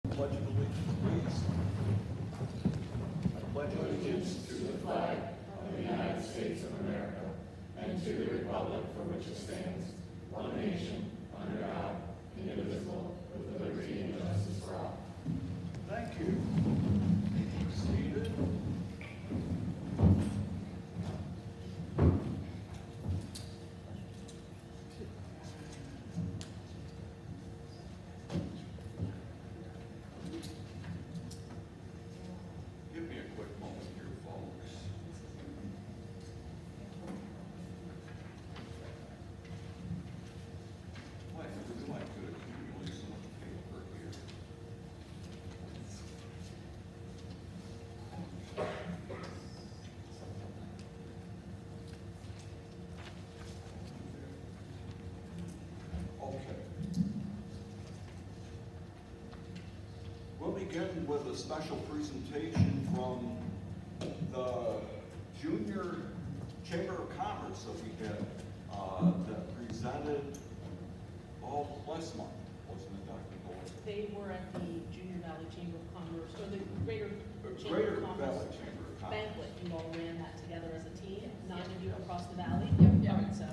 Pledge of allegiance, please. I pledge allegiance to the flag of the United States of America and to the republic for which it stands, one nation, under God, indivisible, with liberty and justice for all. Thank you. Seated. Give me a quick moment here, folks. Why do I could accumulate so much paper here? Okay. We'll begin with a special presentation from the Junior Chamber of Commerce that we had, that presented last month, wasn't it, Dr. Boyd? They were at the Junior Valley Chamber of Commerce, or the Greater Chamber Greater of Valley Commerce Chamber of Commerce. banquet. You all ran that together as a team, 9 of you across the valley. Yep. All right, so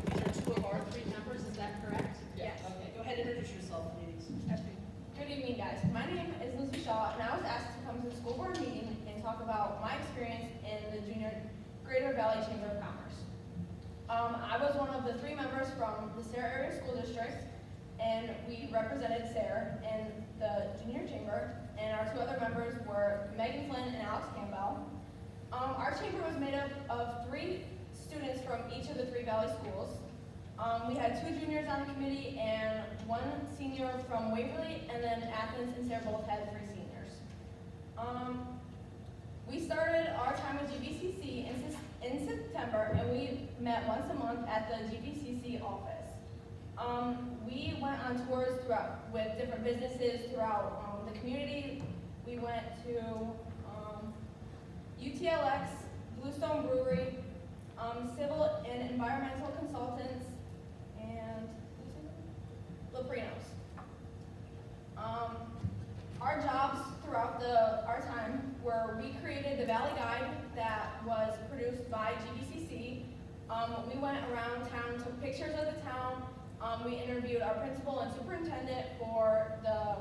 these are 2 of our 3 members, is that correct? Yes. Okay, go ahead and introduce yourself, ladies. Good evening, guys. My name is Lucy Shaw, and I was asked to come to the school board meeting and talk about my experience in the Greater Valley Chamber of Commerce. I was one of the 3 members from the Sayre Area School District, and we represented Sayre in the Junior Chamber, and our 2 other members were Megan Flynn and Alex Campbell. Our chamber was made up of 3 students from each of the 3 valley schools. We had 2 juniors on the committee and 1 senior from Waverly, and then Athens and Sayre both had 3 seniors. We started our time with GVCC in September, and we met once a month at the GVCC office. We went on tours with different businesses throughout the community. We went to UTLX, Bluestone Brewery, Civil and Environmental Consultants, and Loprinos. Our jobs throughout our time were we created the Valley Guide that was produced by GVCC. We went around town, took pictures of the town. We interviewed our principal and superintendent for the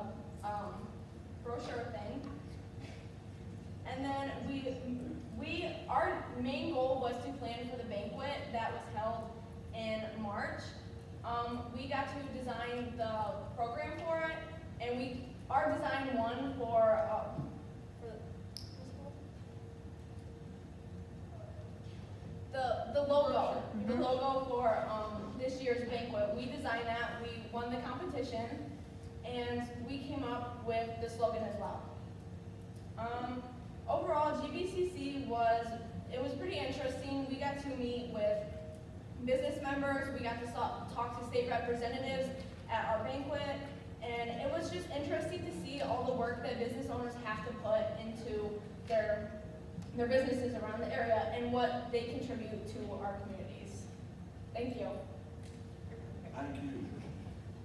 brochure thing. And then our main goal was to plan for the banquet that was held in March. We got to design the program for it, and our design won for the logo. The logo for this year's banquet. We designed that. We won the competition, and we came up with the slogan as well. Overall, GVCC was pretty interesting. We got to meet with business members. We got to talk to state representatives at our banquet, and it was just interesting to see all the work that business owners have to put into their businesses around the area and what they contribute to our communities. Thank you. Thank you.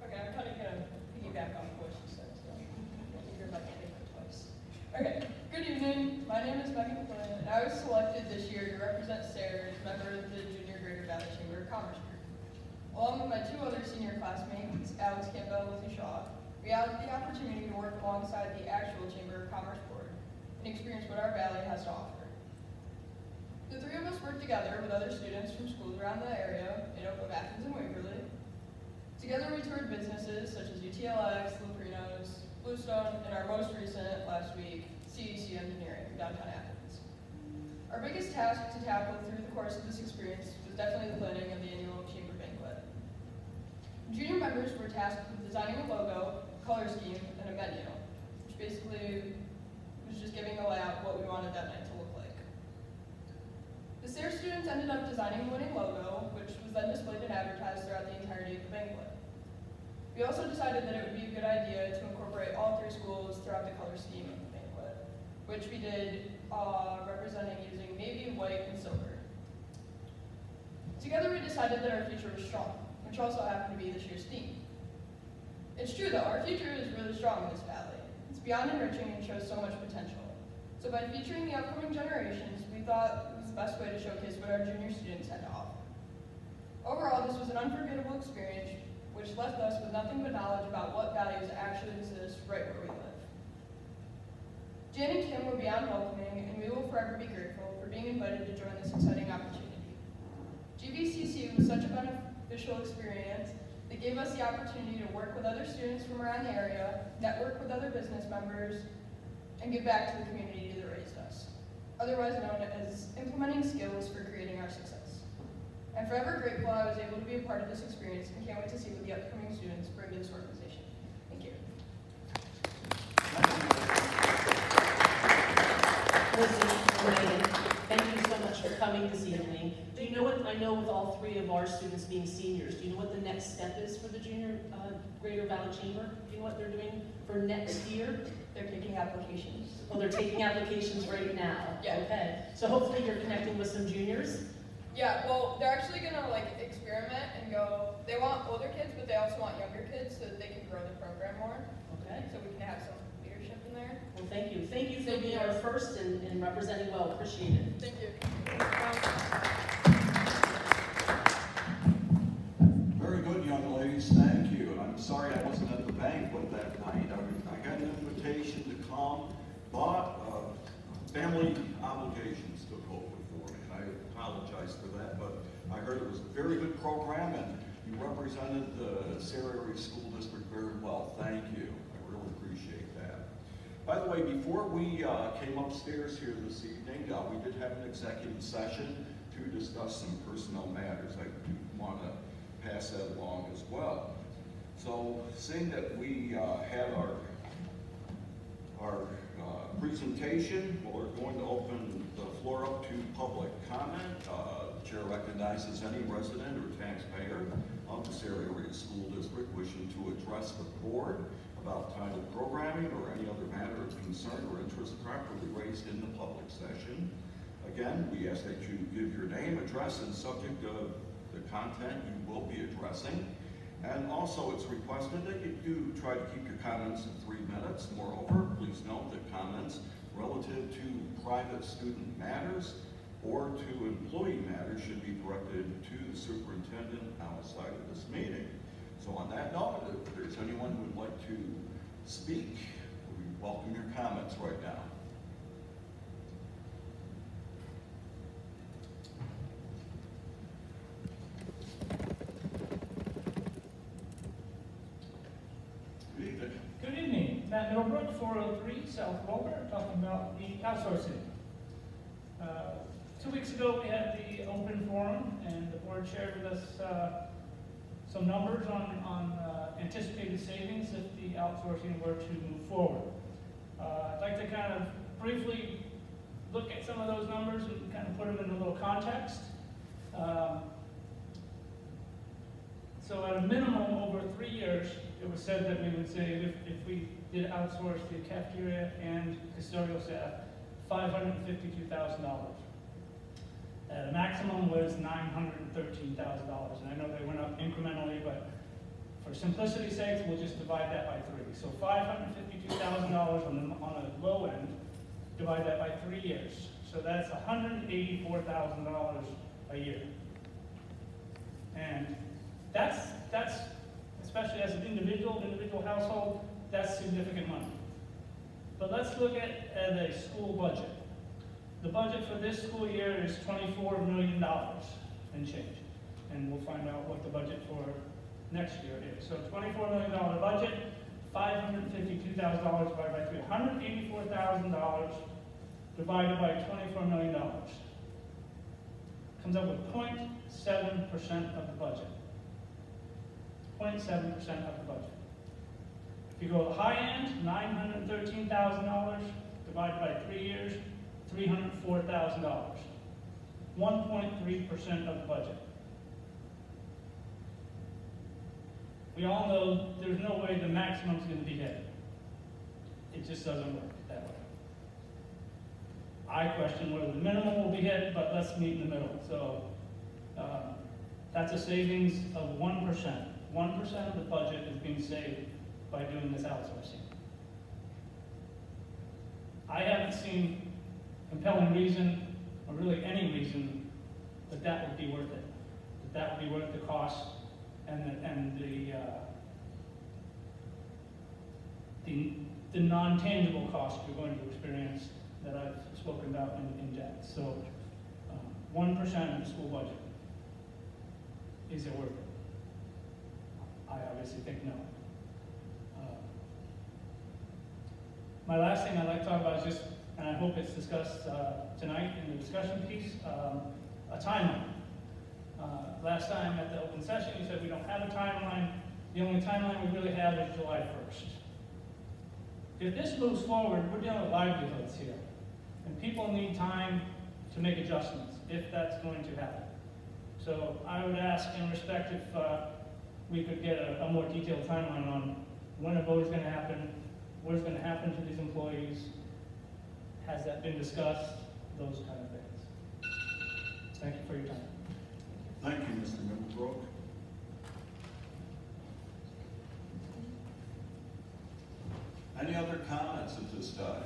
Okay, I'm kind of gonna piggyback on what she said, so you're about to take it twice. Okay, good evening. My name is Megan Flynn, and I was selected this year to represent Sayre as a member of the Junior Greater Valley Chamber of Commerce group. Along with my 2 other senior classmates, Alex Campbell and Lucy Shaw, we had the opportunity to work alongside the actual Chamber of Commerce board and experience what our valley has to offer. The 3 of us worked together with other students from schools around the area, made up of Athens and Waverly. Together we toured businesses such as UTLX, Loprinos, Bluestone, and our most recent, last week, CEC Engineering, downtown Athens. Our biggest task to tackle through the course of this experience was definitely the planning of the annual chamber banquet. Junior members were tasked with designing a logo, color scheme, and a menu, which basically was just giving a layout what we wanted that night to look like. The Sayre students ended up designing a winning logo, which was then displayed and advertised throughout the entirety of the banquet. We also decided that it would be a good idea to incorporate all 3 schools throughout the color scheme of the banquet, which we did representing using navy, white, and silver. Together we decided that our future was strong, which also happened to be this year's theme. It's true though, our future is really strong in this valley. It's beyond enriching and shows so much potential. So by featuring the upcoming generations, we thought it was the best way to showcase what our junior students had to offer. Overall, this was an unforgettable experience, which left us with nothing but knowledge about what values actually exist right where we live. Jan and Kim were beyond welcoming, and we will forever be grateful for being invited to join this exciting opportunity. GVCC was such a beneficial experience that gave us the opportunity to work with other students from around the area, network with other business members, and give back to the community that raised us, otherwise known as implementing skills for creating our success. I'm forever grateful I was able to be a part of this experience and can't wait to see what the upcoming students bring to this organization. Thank you. Lizzie, Megan, thank you so much for coming this evening. Do you know what, I know with all three of our students being seniors, do you know what the next step is for the Junior Greater Valley Chamber? Do you know what they're doing for next year? They're taking applications. Oh, they're taking applications right now? Yeah. Okay, so hopefully you're connecting with some juniors? Yeah, well, they're actually gonna like experiment and go, they want older kids, but they also want younger kids so that they can grow the program more. Okay, So we can have some leadership in there. well, thank you. Thank you for Thank being you. our first and representing well, appreciate it. Thank you. Very good, young ladies, thank you. And I'm sorry I wasn't at the banquet that night. I got an invitation to come, but family obligations took over for me. And I apologize for that, but I heard it was a very good program and you represented the Sarah Area School District very well. Thank you. I really appreciate that. By the way, before we came upstairs here this evening, we did have an executive session to discuss some personnel matters. I do want to pass that along as well. So, seeing that we had our presentation, we're going to open the floor up to public comment. The chair recognizes any resident or taxpayer of the Sarah Area School District wishing to address the board about title programming or any other matter of concern or interest properly raised in the public session. Again, we ask that you give your name, address, and subject of the content you will be addressing. And also, it's requested that you do try to keep your comments in 3 minutes. Moreover, please note that comments relative to private student matters or to employee matters should be directed to the superintendent outside of this meeting. So on that note, if there's anyone who would like to speak, we welcome your comments right now. Good evening. Good evening, Matt Middlebrook, 403 South Wilbur, talking about the outsourcing. 2 weeks ago, we had the open forum, and the board shared with us some numbers on anticipated savings if the outsourcing were to move forward. I'd like to kind of briefly look at some of those numbers and kind of put them in a little context. So at a minimum, over 3 years, it was said that we would save, if we did outsource the cafeteria and custodial staff, $552,000. The maximum was $913,000, and I know they went up incrementally, but for simplicity's sake, we'll just divide that by 3. So $552,000 on a low end, divide that by 3 years. So that's $184,000 a year. And that's especially as an individual household, that's significant money. But let's look at a school budget. The budget for this school year is $24 million and change. And we'll find out what the budget for next year is. So $24 million budget, $552,000 divided by 3. $184,000 divided by $24 million. Comes up with 0.7% of the budget. 0.7% of the budget. If you go to the high end, $913,000 divided by 3 years, $304,000. 1.3% of the budget. We all know there's no way the maximum is going to be hit. It just doesn't work that way. I question whether the minimum will be hit, but let's meet in the middle. So that's a savings of 1%. 1% of the budget is being saved by doing this outsourcing. I haven't seen compelling reason, or really any reason, that that would be worth it. That would be worth the cost and the non-tangible cost you're going to experience that I've spoken about in depth. So 1% of the school budget, is it worth it? I obviously think no. My last thing I'd like to talk about is just, and I hope it's discussed tonight in the discussion piece, a timeline. Last time at the open session, you said we don't have a timeline. The only timeline we really have is July 1st. If this moves forward, we're dealing with livelihoods here. And people need time to make adjustments, if that's going to happen. So I would ask in respect if we could get a more detailed timeline on when a vote is going to happen, what is going to happen to these employees, has that been discussed, those kind of things. Thank you for your time. Thank you, Mr. Middlebrook. Any other comments at this time?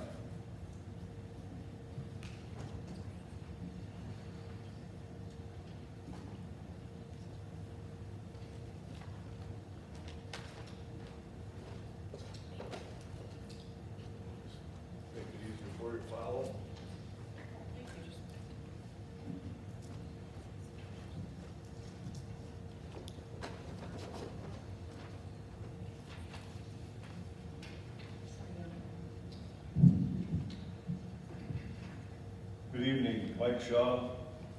Make it easier for you to follow. Good evening, Mike Shaw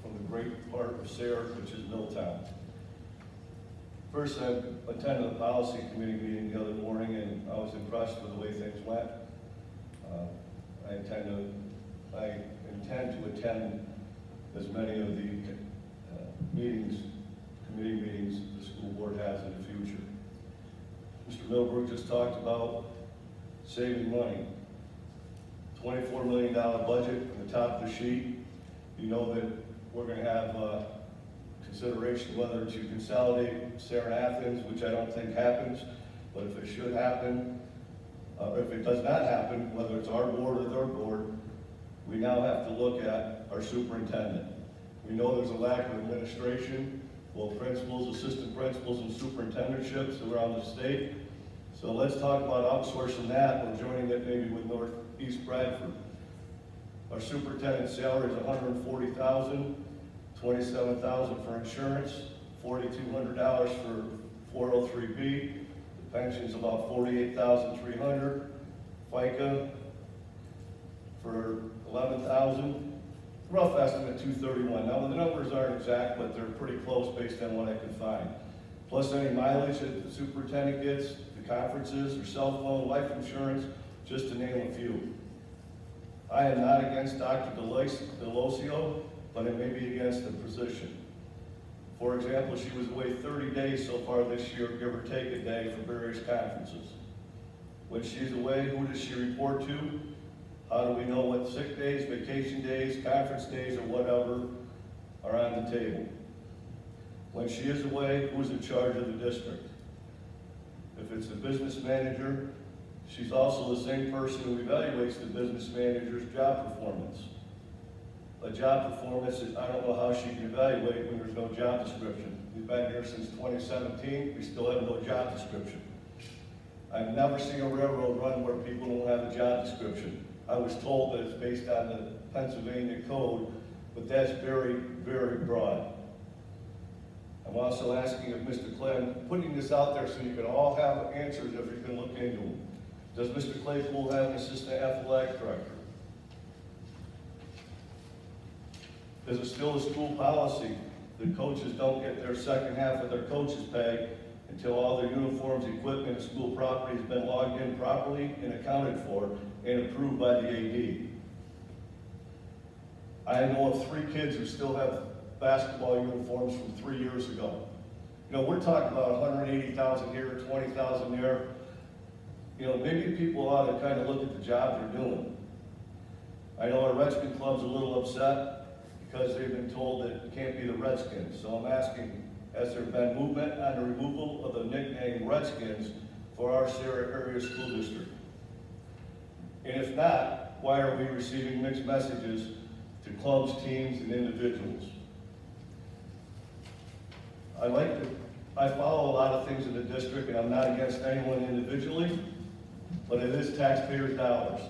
from the great part of Sayre, which is Milltown. First, I attended the policy committee meeting the other morning, and I was impressed with the way things went. I intend to attend as many of the committee meetings the school board has in the future. Mr. Middlebrook just talked about saving money. $24 million budget on the top of the sheet. You know that we're going to have consideration whether to consolidate Sayre and Athens, which I don't think happens, but if it should happen, if it does not happen, whether it's our board or their board, we now have to look at our superintendent. We know there's a lack of administration, both principals, assistant principals, and superintendentships around the state. So let's talk about outsourcing that or joining it maybe with Northeast Bradford. Our superintendent's salary is $140,000, $27,000 for insurance, $4,200 for 403B. The pension's about $48,300. FICA for $11,000. Rough estimate $231. Now the numbers aren't exact, but they're pretty close based on what I can find. Plus any mileage that the superintendent gets, the conferences, or cell phone, life insurance, just to name a few. I am not against Dr. Delosio, but I may be against the position. For example, she was away 30 days so far this year, give or take a day, for various conferences. When she's away, who does she report to? How do we know what sick days, vacation days, conference days, or whatever are on the table? When she is away, who's in charge of the district? If it's the business manager, she's also the same person who evaluates the business manager's job performance. A job performance, I don't know how she can evaluate when there's no job description. We've been here since 2017, we still have no job description. I've never seen a railroad run where people don't have a job description. I was told that it's based on the Pennsylvania code, but that's very, very broad. I'm also asking of Mr. Clem, putting this out there so you can all have answers if you can look into them. Does Mr. Claypool have an assistant athletic director? Is it still a school policy that coaches don't get their second half of their coach's pay until all their uniforms, equipment, and school property has been logged in properly and accounted for and approved by the AD? I know of 3 kids who still have basketball uniforms from 3 years ago. You know, we're talking about 180,000 here, 20,000 there. You know, maybe people ought to kind of look at the job they're doing. I know our Redskin Club's a little upset because they've been told that it can't be the Redskins. So I'm asking, has there been movement on the removal of the nickname Redskins for our Sarah area school district? And if not, why are we receiving mixed messages to clubs, teams, and individuals? I follow a lot of things in the district, and I'm not against anyone individually, but it is taxpayers' dollars.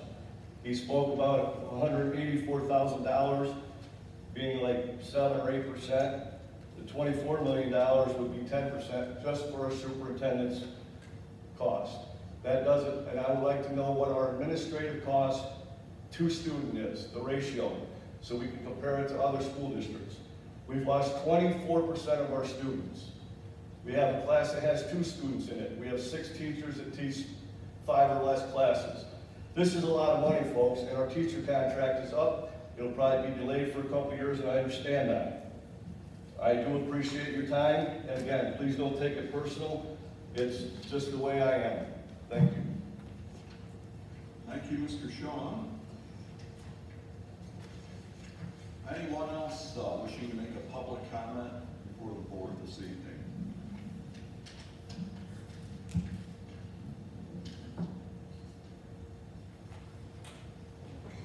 He spoke about $184,000 being like 7 or 8%. The $24 million would be 10% just for a superintendent's cost. That doesn't, and I would like to know what our administrative cost to student is, the ratio, so we can compare it to other school districts. We've lost 24% of our students. We have a class that has 2 students in it. We have 6 teachers that teach 5 or less classes. This is a lot of money, folks, and our teacher contract is up. It'll probably be delayed for a couple of years, and I understand that. I do appreciate your time, and again, please don't take it personal. It's just the way I am. Thank you. Thank you, Mr. Shaw. Anyone else wishing to make a public comment before the board this evening?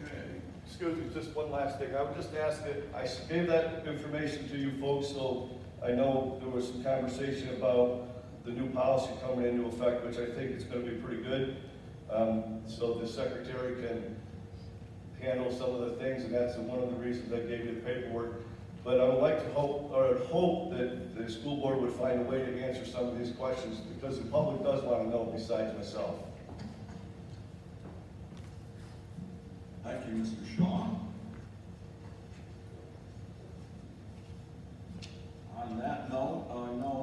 Okay. Excuse me, just one last thing. I would just ask that, I gave that information to you folks, so I know there was some conversation about the new policy coming into effect, which I think is going to be pretty good. So the secretary can handle some of the things, and that's one of the reasons I gave you the paperwork. But I would like to hope that the school board would find a way to answer some of these questions, because the public does want to know besides myself. Thank you, Mr. Shaw. On that note, I know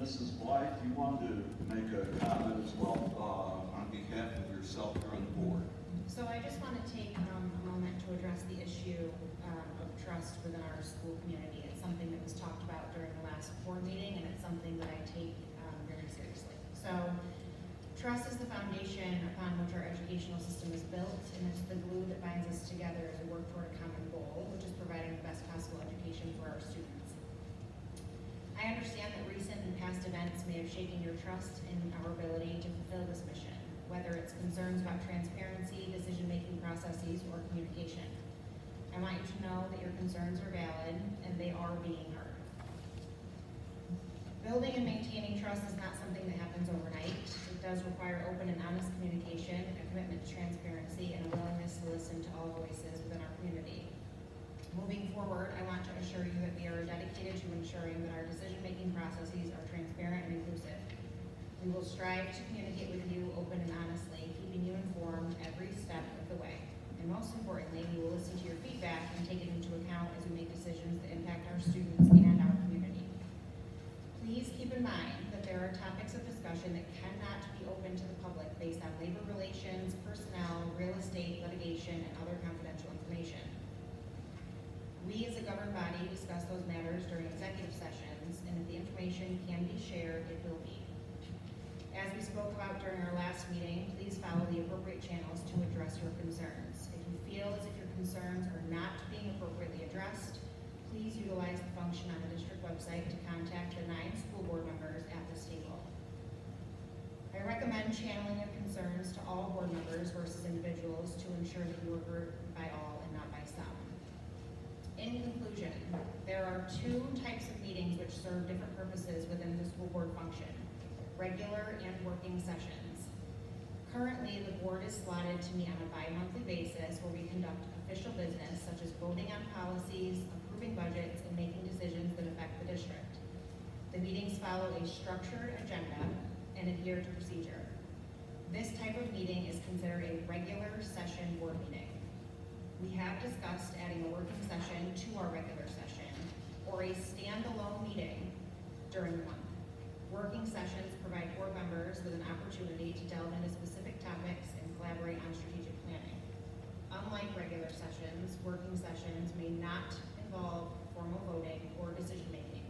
Mrs. Blythe, you wanted to make a comment as well on behalf of yourself here on the board. So I just want to take a moment to address the issue of trust within our school community. It's something that was talked about during the last board meeting, and it's something that I take very seriously. So trust is the foundation upon which our educational system is built, and it's the glue that binds us together as we work toward a common goal, which is providing the best possible education for our students. I understand that recent and past events may have shaken your trust in our ability to fulfill this mission, whether it's concerns about transparency, decision-making processes, or communication. I want you to know that your concerns are valid and they are being heard. Building and maintaining trust is not something that happens overnight. It does require open and honest communication, a commitment to transparency, and a willingness to listen to all voices within our community. Moving forward, I want to assure you that we are dedicated to ensuring that our decision-making processes are transparent and inclusive. We will strive to communicate with you open and honestly, keeping you informed every step of the way. And most importantly, we will listen to your feedback and take it into account as we make decisions that impact our students and our community. Please keep in mind that there are topics of discussion that cannot be open to the public based on labor relations, personnel, real estate, litigation, and other confidential information. We as a governed body discuss those matters during executive sessions, and if the information can be shared, it will be. As we spoke about during our last meeting, please follow the appropriate channels to address your concerns. If you feel as if your concerns are not being appropriately addressed, please utilize the function on the district website to contact the 9 school board members at this table. I recommend channeling your concerns to all board members versus individuals to ensure that you are heard by all and not by some. In conclusion, there are 2 types of meetings which serve different purposes within the school board function: regular and working sessions. Currently, the board is slotted to meet on a bi-monthly basis where we conduct official business such as voting on policies, approving budgets, and making decisions that affect the district. The meetings follow a structured agenda and adhere to procedure. This type of meeting is considered a regular session board meeting. We have discussed adding a working session to our regular session or a standalone meeting during the month. Working sessions provide board members with an opportunity to delve into specific topics and collaborate on strategic planning. Unlike regular sessions, working sessions may not involve formal voting or decision-making.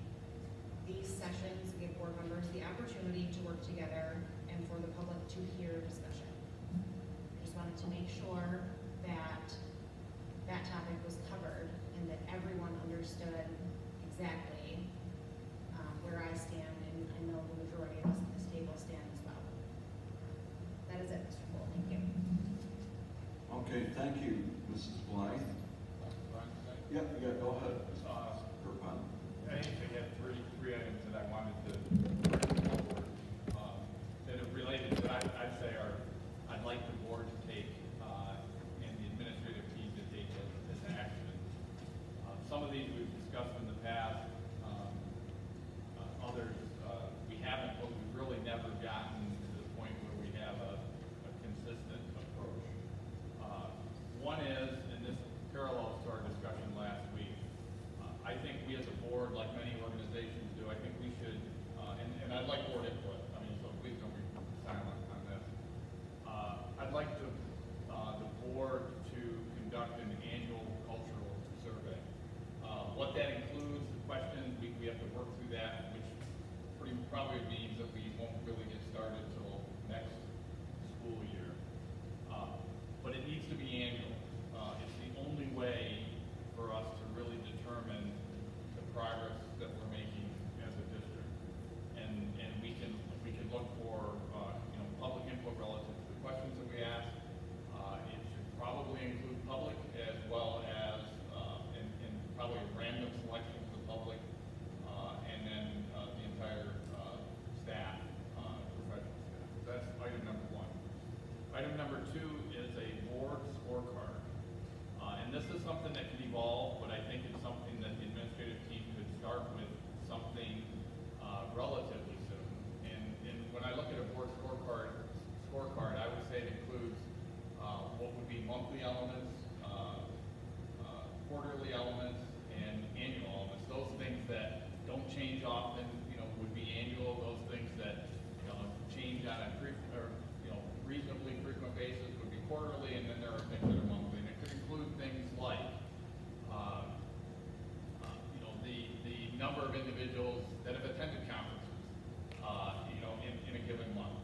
These sessions give board members the opportunity to work together and for the public to hear discussion. I just wanted to make sure that that topic was covered and that everyone understood exactly where I stand, and I know the majority of us at this table stand as well. Thank you. Okay, thank you, Mrs. Blythe. Yeah, go ahead, Mr. Kirkpatrick. I actually have three items that I wanted to bring forward, that are related, that I'd say I'd like the board to take, and the administrative team to take as action. Some of these we've discussed in the past, others, we haven't, but we've really never gotten to the point where we have a consistent approach. One is, and this parallels to our discussion last week, I think we as a board, like many organizations do, I think we should, and I'd like board input, I mean, so please don't be silent on this. I'd like the board to conduct an annual cultural survey. What that includes, the questions, we have to work through that, which probably means that we won't really get started till next school year. But it needs to be annual. It's the only way for us to really determine the progress that we're making as a district. And we can look for, public input relative to the questions that we ask. It should probably include public as well as, and probably a random selection of the public, and then the entire staff, professional staff. That's item number one. Item number two is a board scorecard. And this is something that can evolve, but I think it's something that the administrative team could start with something relatively soon. And when I look at a board scorecard, I would say it includes what would be monthly elements, quarterly elements, and annual elements. Those things that don't change often, would be annual. Those things that change on a reasonably frequent basis would be quarterly, and then there are things that are monthly. And it could include things like the number of individuals that have attended conferences, in a given month.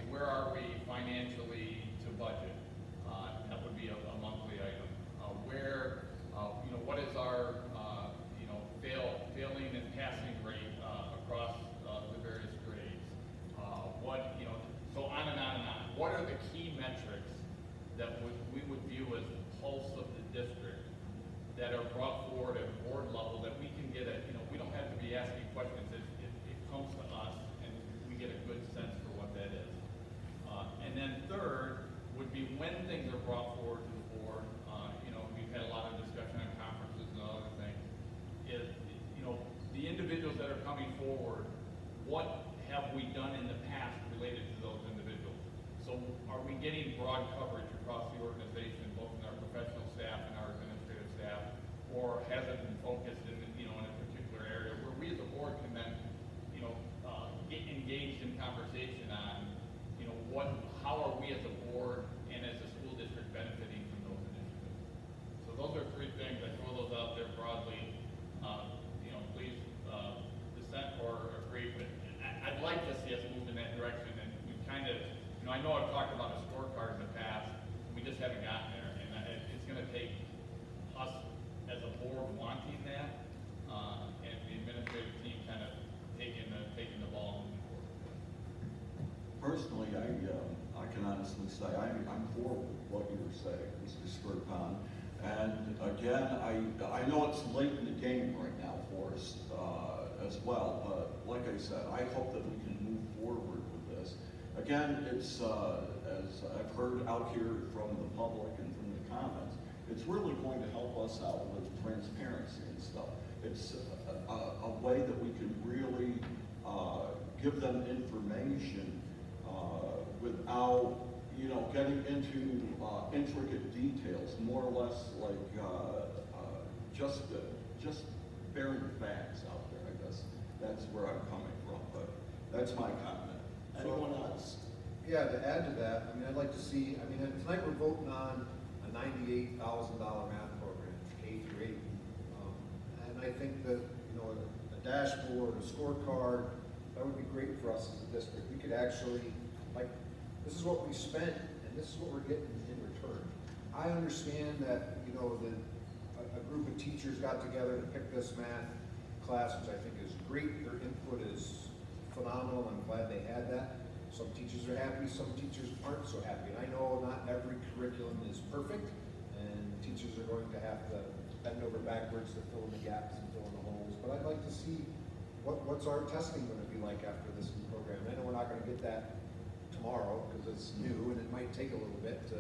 Where are we financially to budget? That would be a monthly item. What is our, failing and passing rate across the various grades? So on and on and on. What are the key metrics that we would view as the pulse of the district that are brought forward at board level that we can get we don't have to be asking questions. It comes to us and we get a good sense for what that is. And then third would be when things are brought forward to the board. We've had a lot of discussion on conferences and other things. The individuals that are coming forward, what have we done in the past related to those individuals? So are we getting broad coverage across the organization, both in our professional staff and our administrative staff, or has it been focused in a particular area where we as a board can then, get engaged in conversation on, how are we as a board and as a school district benefiting from those initiatives? So those are three things. I throw those out there broadly. Please dissent or agree, but I'd like to see us move in that direction. And we kind of, I know I've talked about a scorecard in the past. We just haven't gotten there, and it's going to take us as a board wanting that, and the administrative team kind of taking the ball and moving forward. Personally, I can honestly say I'm for what you were saying, Mr. Skirpon. And again, I know it's late in the game right now for us as well, but like I said, I hope that we can move forward with this. Again, it's, as I've heard out here from the public and from the comments, it's really going to help us out with transparency and stuff. It's a way that we can really give them information without, getting into intricate details, more or less like just bearing the facts out there, I guess. That's where I'm coming from, but that's my comment. Anyone else? Yeah, to add to that, I'd like to see, tonight we're voting on a $98,000 math program, K through 8. And I think that, a dashboard, a scorecard, that would be great for us as a district. We could actually, this is what we spent, and this is what we're getting in return. I understand that, a group of teachers got together to pick this math class, which I think is great. Their input is phenomenal. I'm glad they had that. Some teachers are happy, some teachers aren't so happy. And I know not every curriculum is perfect, and teachers are going to have to bend over backwards to fill in the gaps and fill in the holes. But I'd like to see what's our testing gonna be like after this new program. I know we're not gonna get that tomorrow, because it's new, and it might take a little bit to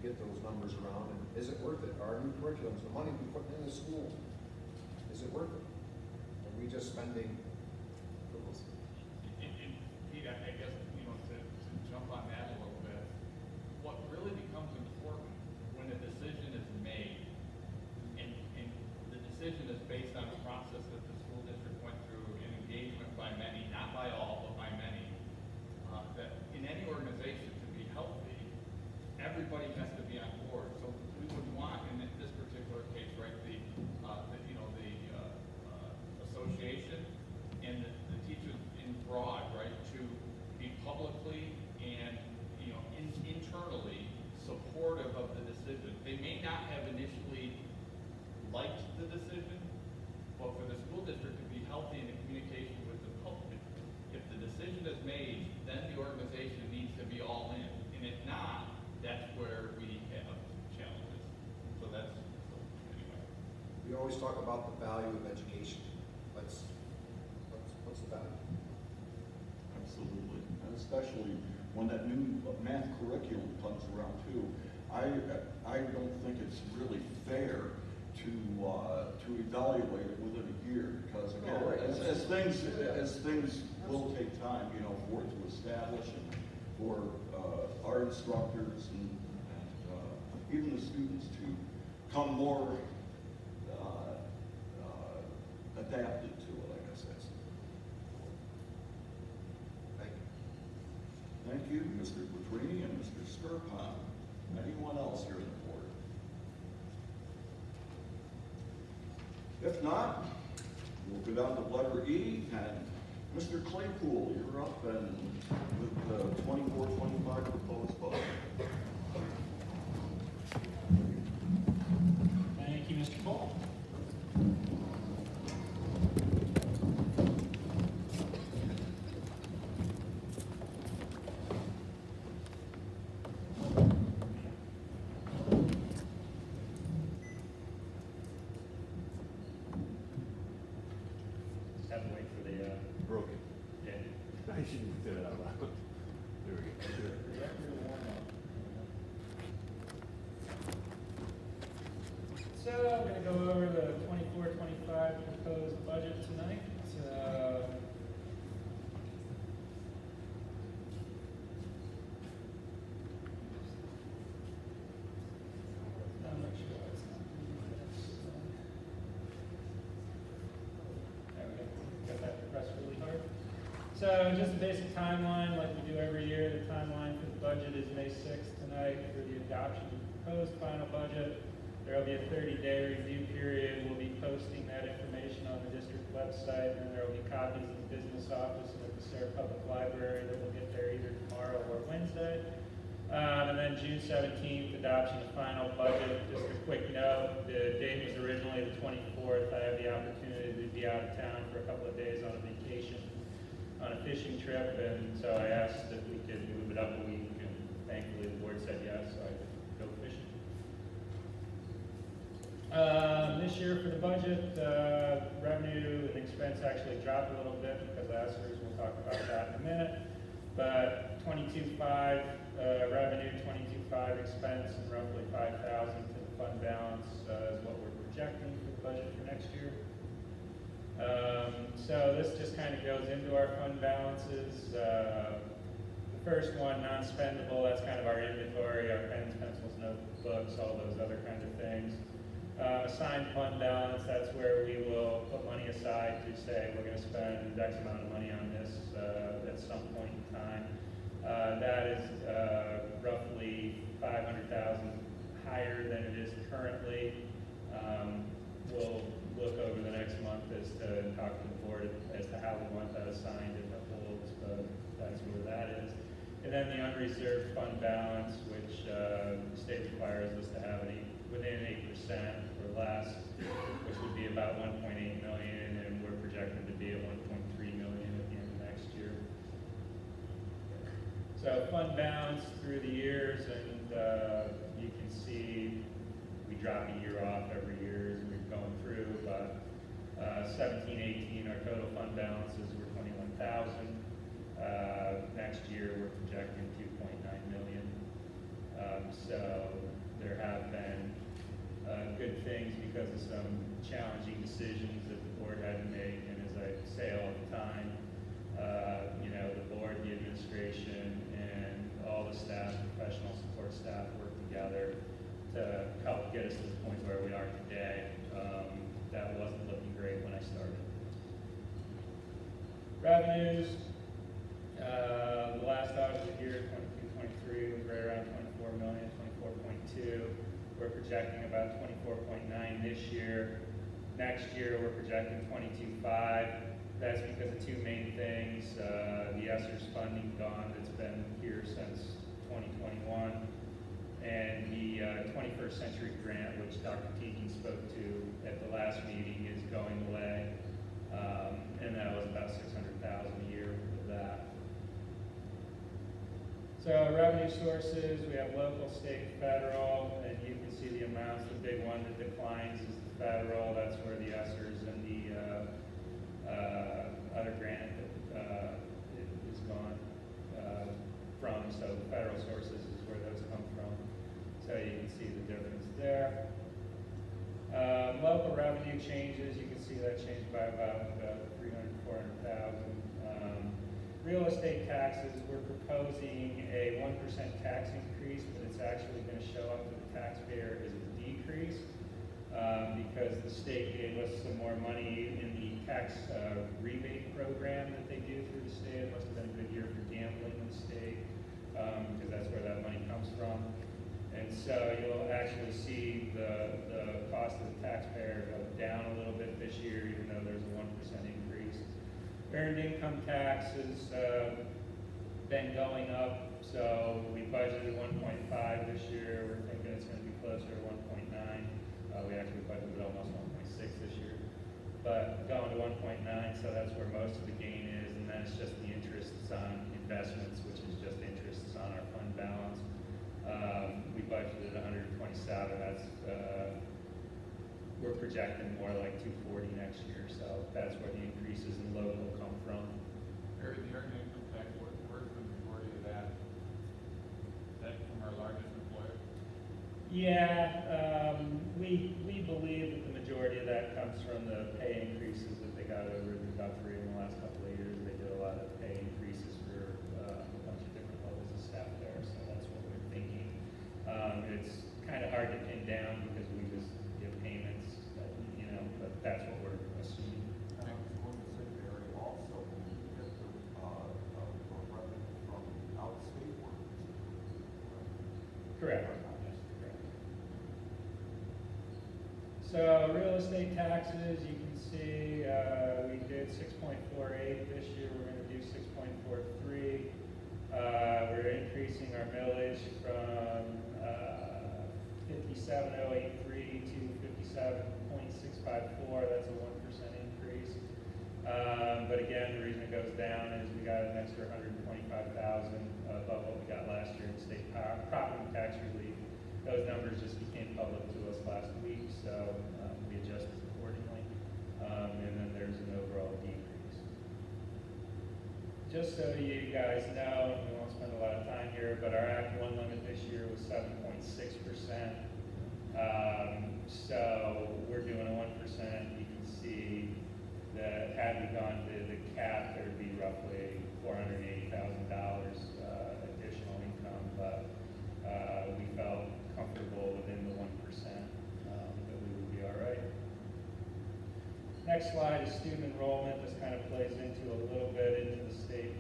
get those numbers around. And is it worth it? Our new curriculums, the money we put in the school, is it worth it? Are we just spending? And Pete, I guess, you know, to jump on that a little bit, what really becomes important when a decision is made, and the decision is based on a process that the school district went through, an engagement by many, not by all, but by many, that in any organization to be healthy, everybody has to be on board. So we would want, in this particular case, right, the association and the teachers in broad, right, to be publicly and, you know, internally supportive of the decision. They may not have initially liked the decision, but for the school district to be healthy in the communication with the public, if the decision is made, then the organization needs to be all in. And if not, that's where we have challenges. So anyway. We always talk about the value of education. What's the value? Absolutely, and especially when that new math curriculum comes around too. I don't think it's really fair to evaluate it within a year, because again, Oh, right. as things will take time, you know, for it to establish and for our instructors and even the students to come more adapted to it, I guess that's. Thank you. Thank you, Mr. Petrini and Mr. Skirpon. Anyone else here in the board? If not, we'll go down to letter E, and Mr. Claypool, you're up and with the 24-25 proposed budget. Thank you, Mr. Cole. Just have to wait for the, Broken. yeah. I shouldn't do it out loud. There we go. So I'm going to go over the 24-25 proposed budget tonight. I'm not sure why it's not doing this. There we go. Got that pressed really hard. So just a basic timeline, like we do every year. The timeline for the budget is May 6th tonight for the adoption of the proposed final budget. There will be a 30-day review period. We'll be posting that information on the district website, and there will be copies in the business office and at the Sarah Public Library that will get there either tomorrow or Wednesday. And then June 17th, adoption of final budget. Just a quick note, the date was originally the 24th. I have the opportunity to be out of town for a couple of days on a vacation, on a fishing trip, and so I asked if we could move it up a week, and thankfully the board said yes, so I could go fishing. This year for the budget, revenue and expense actually dropped a little bit because of ESSERS. We'll talk about that in a minute. But 22.5 revenue, 22.5 expense, and roughly 5,000 to the fund balance is what we're projecting for the budget for next year. So this just kind of goes into our fund balances. The first one, non-spendable, that's kind of our inventory, our pens, pencils, notebooks, all those other kind of things. Assigned fund balance, that's where we will put money aside to say we're going to spend X amount of money on this at some point in time. That is roughly 500,000 higher than it is currently. We'll look over the next month as to talk to the board as to how we want that assigned if it holds, but that's where that is. And then the unreserved fund balance, which the state requires us to have within 8% or less, which would be about 1.8 million, and we're projected to be at 1.3 million at the end of next year. So fund balance through the years, and you can see we drop a year off every year as we're going through, but 17-18, our total fund balances were 21,000. Next year, we're projecting 2.9 million. So there have been good things because of some challenging decisions that the board had to make, and as I say all the time, you know, the board, the administration, and all the staff, professional support staff work together to help get us to the point where we are today. That wasn't looking great when I started. Revenues, the last audit year, 22-23, was right around 24 million, 24.2. We're projecting about 24.9 this year. Next year, we're projecting 22.5. That's because of two main things. The ESSER's funding gone that's been here since 2021. And the 21st Century Grant, which Dr. Teague spoke to at the last meeting, is going away. And that was about 600,000 a year of that. So revenue sources, we have local, state, federal, and you can see the amounts. The big one that declines is the federal. That's where the ESSER's and the other grant is gone from. So the federal sources is where those come from. So you can see the difference there. Local revenue changes, you can see that changed by about 400,000. Real estate taxes, we're proposing a 1% tax increase, but it's actually going to show up to the taxpayer as a decrease because the state gave us some more money in the tax rebate program that they do through the state. It must have been a good year for gambling in the state because that's where that money comes from. And so you'll actually see the cost of the taxpayer go down a little bit this year, even though there's a 1% increase. Earned income tax has been going up, so we budgeted 1.5 this year. We're thinking it's going to be closer to 1.9. We actually budgeted almost 1.6 this year, but going to 1.9, so that's where most of the gain is, and then it's just the interests on investments, which is just interests on our fund balance. We budgeted 127. That's we're projecting more like 240 next year, so that's where the increases in local come from. Barry, the earned income tax, where's the majority of that? Is that from our largest employer? Yeah, we believe that the majority of that comes from the pay increases that they got over the Guthrie in the last couple of years. They did a lot of pay increases for a bunch of different levels of staff there, so that's what we're thinking. It's kind of hard to pin down because we just give payments, you know, but that's what we're assuming. And I was going to say, Barry, also, we get the revenue from out-of-state workers. Correct. Yes, correct. So real estate taxes, you can see we did 6.48 this year. We're going to do 6.43. We're increasing our millage from 57.083 to 57.654. That's a 1% increase. But again, the reason it goes down is we got an extra 125,000 above what we got last year in state property tax relief. Those numbers just became public to us last week, so we adjusted accordingly. And then there's an overall decrease. Just so you guys know, we won't spend a lot of time here, but our Act 1 limit this year was 7.6%. So we're doing a 1%. You can see that had we gone to the cap, there'd be roughly $480,000 additional income, but we felt comfortable within the 1% that we would be all right. Next slide is student enrollment. This kind of plays into a little bit into the state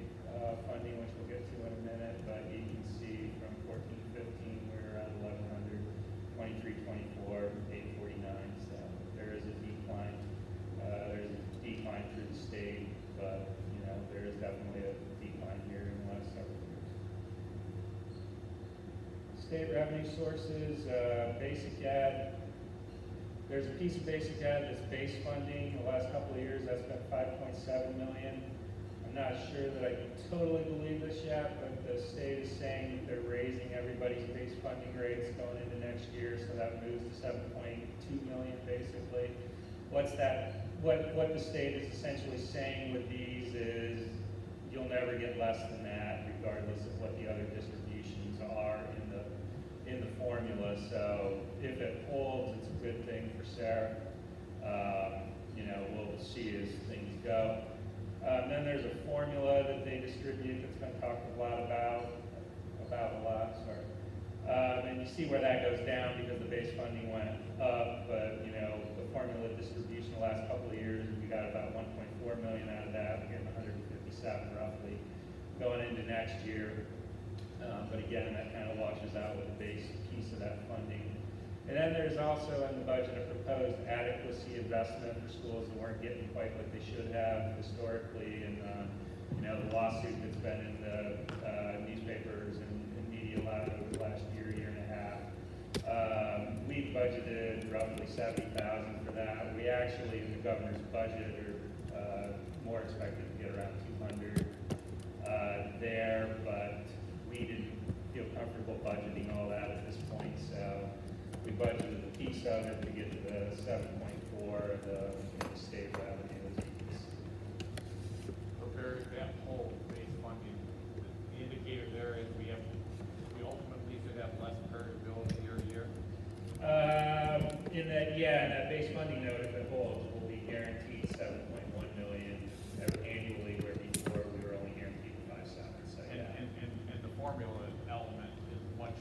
funding, which we'll get to in a minute, but you can see from 14-15, we're around 1,100, 23-24, 849, so there is a decline. There's a decline through the state, but, you know, there is definitely a decline here in the last several years. State revenue sources, basic ed. There's a piece of basic ed that's base funding. The last couple of years, that's been $5.7 million. I'm not sure that I totally believe this yet, but the state is saying that they're raising everybody's base funding rates going into next year, so that moves to 7.2 million basically. What the state is essentially saying with these is you'll never get less than that regardless of what the other distributions are in the formula. So if it holds, it's a good thing for Sarah. You know, we'll see as things go. Then there's a formula that they distribute that's been talked a lot about a lot, sorry. And you see where that goes down because the base funding went up, but you know, the formula distribution the last couple of years, we got about 1.4 million out of that, we're getting 157 roughly going into next year. But again, that kind of washes out with the base piece of that funding. And then there's also in the budget a proposed adequacy investment for schools that weren't getting quite what they should have historically. And you know, the lawsuit that's been in the newspapers and media loud over the last year and a half. We budgeted roughly 70,000 for that. We actually, in the governor's budget, are more expected to get around 200 there, but we didn't feel comfortable budgeting all that at this point, so we budgeted a piece of it to get to the 7.4, the state revenue. So Barry, that whole base funding, the indicator there is we ultimately should have less variability year to year. In that base funding note, if it holds, will be guaranteed 7.1 million annually, where before we were only guaranteed 5.7. So yeah. And the formula element is much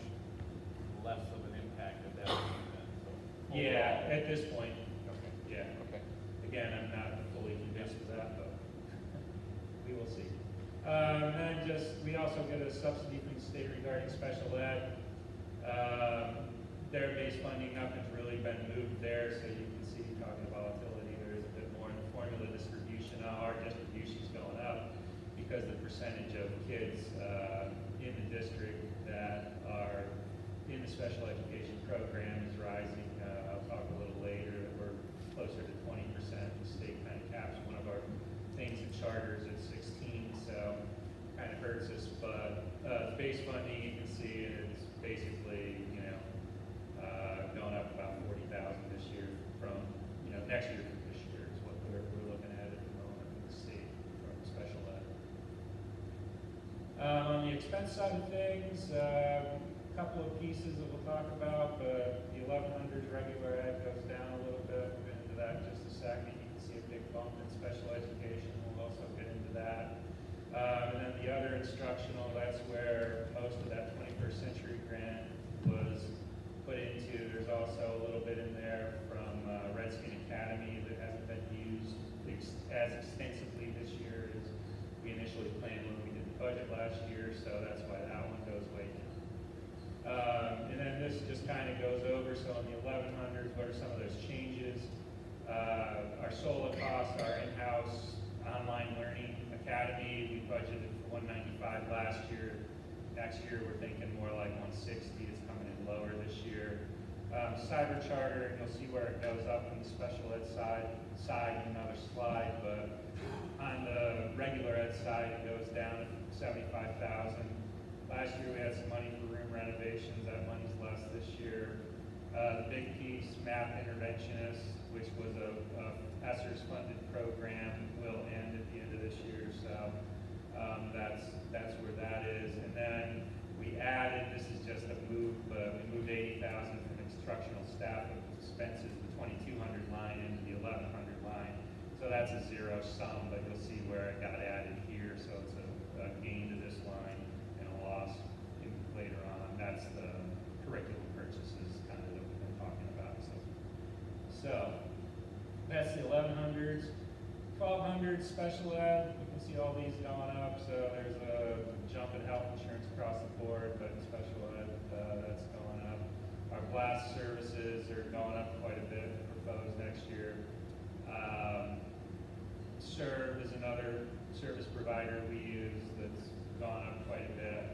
less of an impact of that. So Yeah, at this point, Okay. yeah. Okay. Again, I'm not fully convinced of that, but we will see. And then we also get a subsidy from the state regarding special ed. Their base funding, nothing's really been moved there, so you can see, talking about volatility, there is a bit more in the formula distribution. Now, our distribution's going up because the percentage of kids in the district that are in the special education program is rising. I'll talk a little later that we're closer to 20%. The state kind of caps one of our things in charters at 16, so kind of hurts us. But base funding, you can see it's basically, you know, going up about 40,000 this year from, you know, next year from this year is what we're looking at the moment in the state from special ed. On the expense side of things, a couple of pieces that we'll talk about. The 1100s regular ed goes down a little bit. We'll get into that in just a second. You can see a big bump in special education. We'll also get into that. And then the other instructional, that's where most of that 21st century grant was put into. There's also a little bit in there from Redskin Academy that hasn't been used as extensively this year as we initially planned when we did the budget last year, so that's why that one goes way down. And then this just kind of goes over, so in the 1100s, what are some of those changes? Our SOLA costs, our in-house online learning academy, we budgeted for 195 last year. Next year, we're thinking more like 160. It's coming in lower this year. Cyber charter, you'll see where it goes up on the special ed side in another slide, but on the regular ed side, it goes down to 75,000. Last year, we had some money for room renovations. That money's less this year. The big piece, math interventionist, which was a ESSER's funded program, will end at the end of this year. So that's where that is. And then we added, this is just a move, but we moved 80,000 from instructional staff expenses, the 2200 line into the 1100 line. So that's a zero sum, but you'll see where it got added here. So it's a gain to this line and a loss later on. That's the curriculum purchases kind of that we've been talking about. So that's the 1100s. 1200s special ed, we can see all these going up. So there's a jump in health insurance across the board, but in special ed, that's going up. Our blast services are going up quite a bit, proposed next year. Serve is another service provider we use that's gone up quite a bit.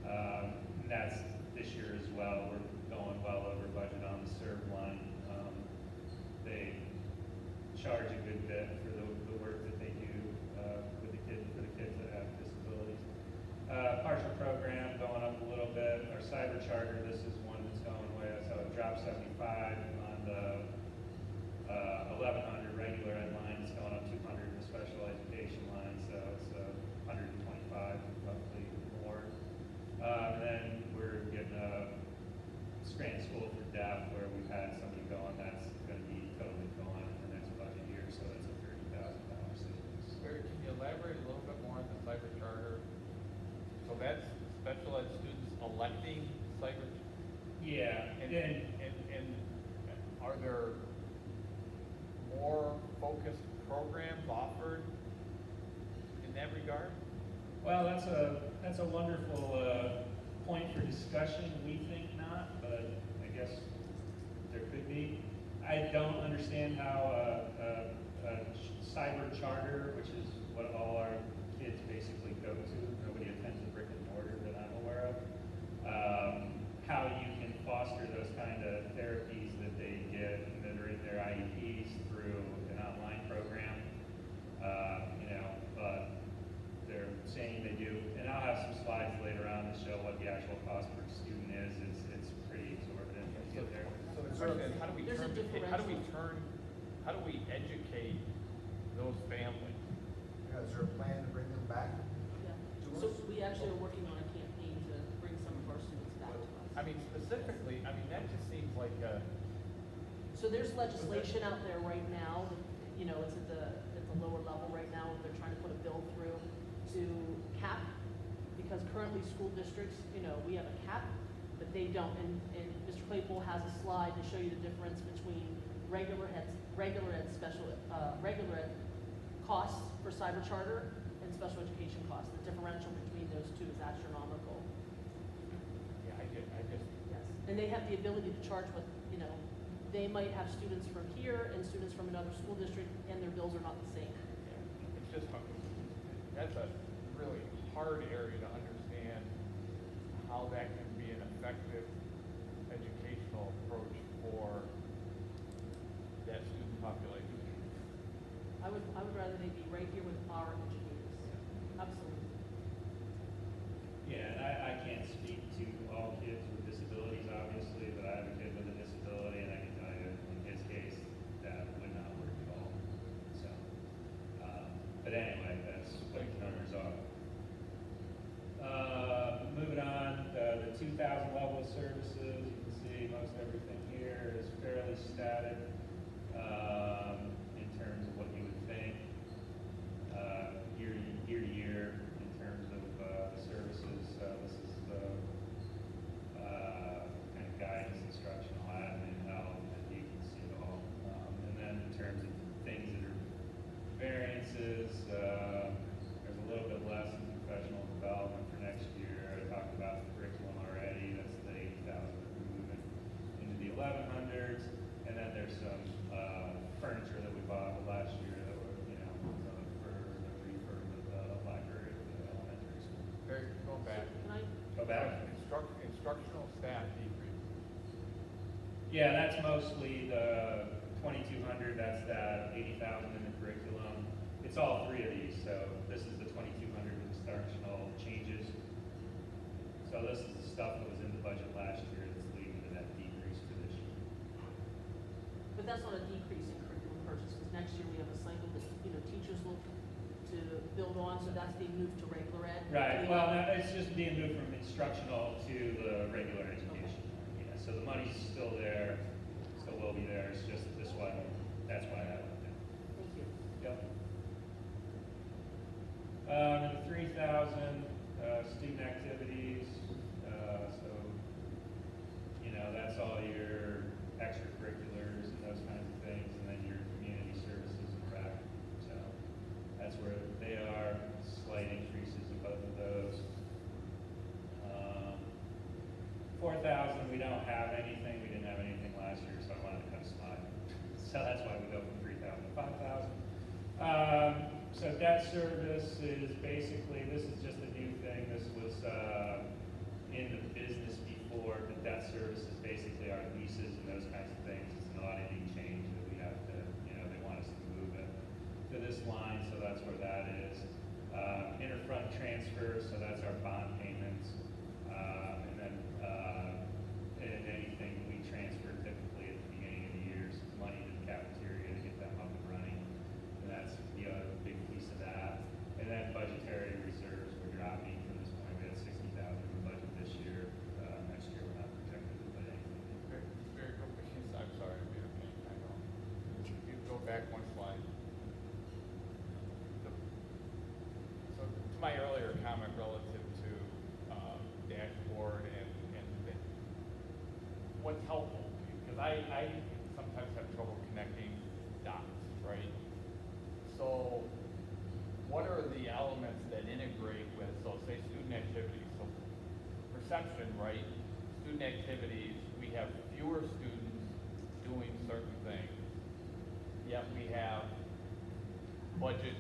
And that's this year as well. We're going well over budget on the serve line. They charge a good bit for the work that they do for the kids $75 on the 1100 regular ed line. It's going up 200 in the special education line, so it's 125 roughly more. And then we're getting a Scranton School for Deaf, where we've had somebody going, that's going to be totally gone in the next budget year, so that's a $30,000 savings. Barry, can you elaborate a little bit more on the cyber charter? So that's special ed students electing cyber? Yeah, And are there more focused programs offered in that regard? well, that's a wonderful point for discussion. We think not, but I guess there could be. I don't understand how a cyber charter, which is what all our kids basically go to, nobody attends a brick and mortar that I'm aware of, how you can foster those kind of therapies that they get and that are in their IEPs through an online program. But they're saying they do, and I'll have some slides later on to show what the actual cost per student is. It's pretty exorbitant to get there. So the question is, how do we There's a turn, how do we educate those families? Yeah, is there a plan to bring them back? Yeah. So we actually are working on a campaign to bring some of our students back to us. I mean, specifically, I mean, that just seems like So there's legislation out there right now, that, you know, it's at the lower level right now, they're trying to put a bill through to cap, because currently school districts, you know, we have a cap, but they don't, and Mr. Claypool has a slide to show you the difference between regular ed costs for cyber charter and special education costs. The differential between those two is astronomical. yeah, I just, Yes. And they have the ability to charge what, you know, they might have students from here and students from another school district, and their bills are not the same. it's just, that's a really hard area to understand how that can be an effective educational approach for that student population. I would rather they be right here with our educators. Absolutely. Yeah, and I can't speak to all kids with disabilities, obviously, but I have a kid with a disability, and I can tell you, in his case, that would not work at all. So, but anyway, that's what the numbers are. Moving on, the 2,000 level of services, you can see most everything here is fairly static, in terms of what you would think, year to year, in terms of, the services. This is the, kind of guidance, instructional, admin, health, and you can see it all. And then in terms of things that are variances, there's a little bit less in professional development for next year. I talked about the curriculum already, that's the 8,000 that we're moving into the 1100s. And then there's some, furniture that we bought last year that were, you know, for the refurb of the library at the elementary school. Barry, going back, Can I, Go back. instructional staff decrease. Yeah, that's mostly the 2,200, that's that 80,000 in the curriculum. It's all three of these, so this is the 2,200 instructional changes. So this is the stuff that was in the budget last year that's leading to that decrease for this year. but that's not a decrease in curriculum purchases. Next year, we have a cycle that, you know, teachers look to build on, so that's being moved to regular ed. Right, well, no, it's just being moved from instructional to the regular education. Yeah, so the money's still there, still will be there, it's just that this one, that's why I went there. Thank you. Yep. And the 3,000, student activities, so, you know, that's all your extracurriculars and those kinds of things, and then your community services and rec. So that's where they are, slight increases in both of those. 4,000, we don't have anything, we didn't have anything last year, so I wanted to cut a slide. So that's why we go from 3,000 to 5,000. So debt service is basically, this is just a new thing, this was, in the business before. The debt service is basically our leases and those kinds of things, it's an auditing change that we have to, you know, they want us to move it to this line, so that's where that is. Interfund transfers, so that's our bond payments, and then, and anything we transfer typically to my earlier comment relative to dashboard and what's helpful, because I sometimes have trouble connecting dots, right? So what are the elements that integrate with, so say student activities, so perception, right? Student activities, we have fewer students doing certain things, yet we have budget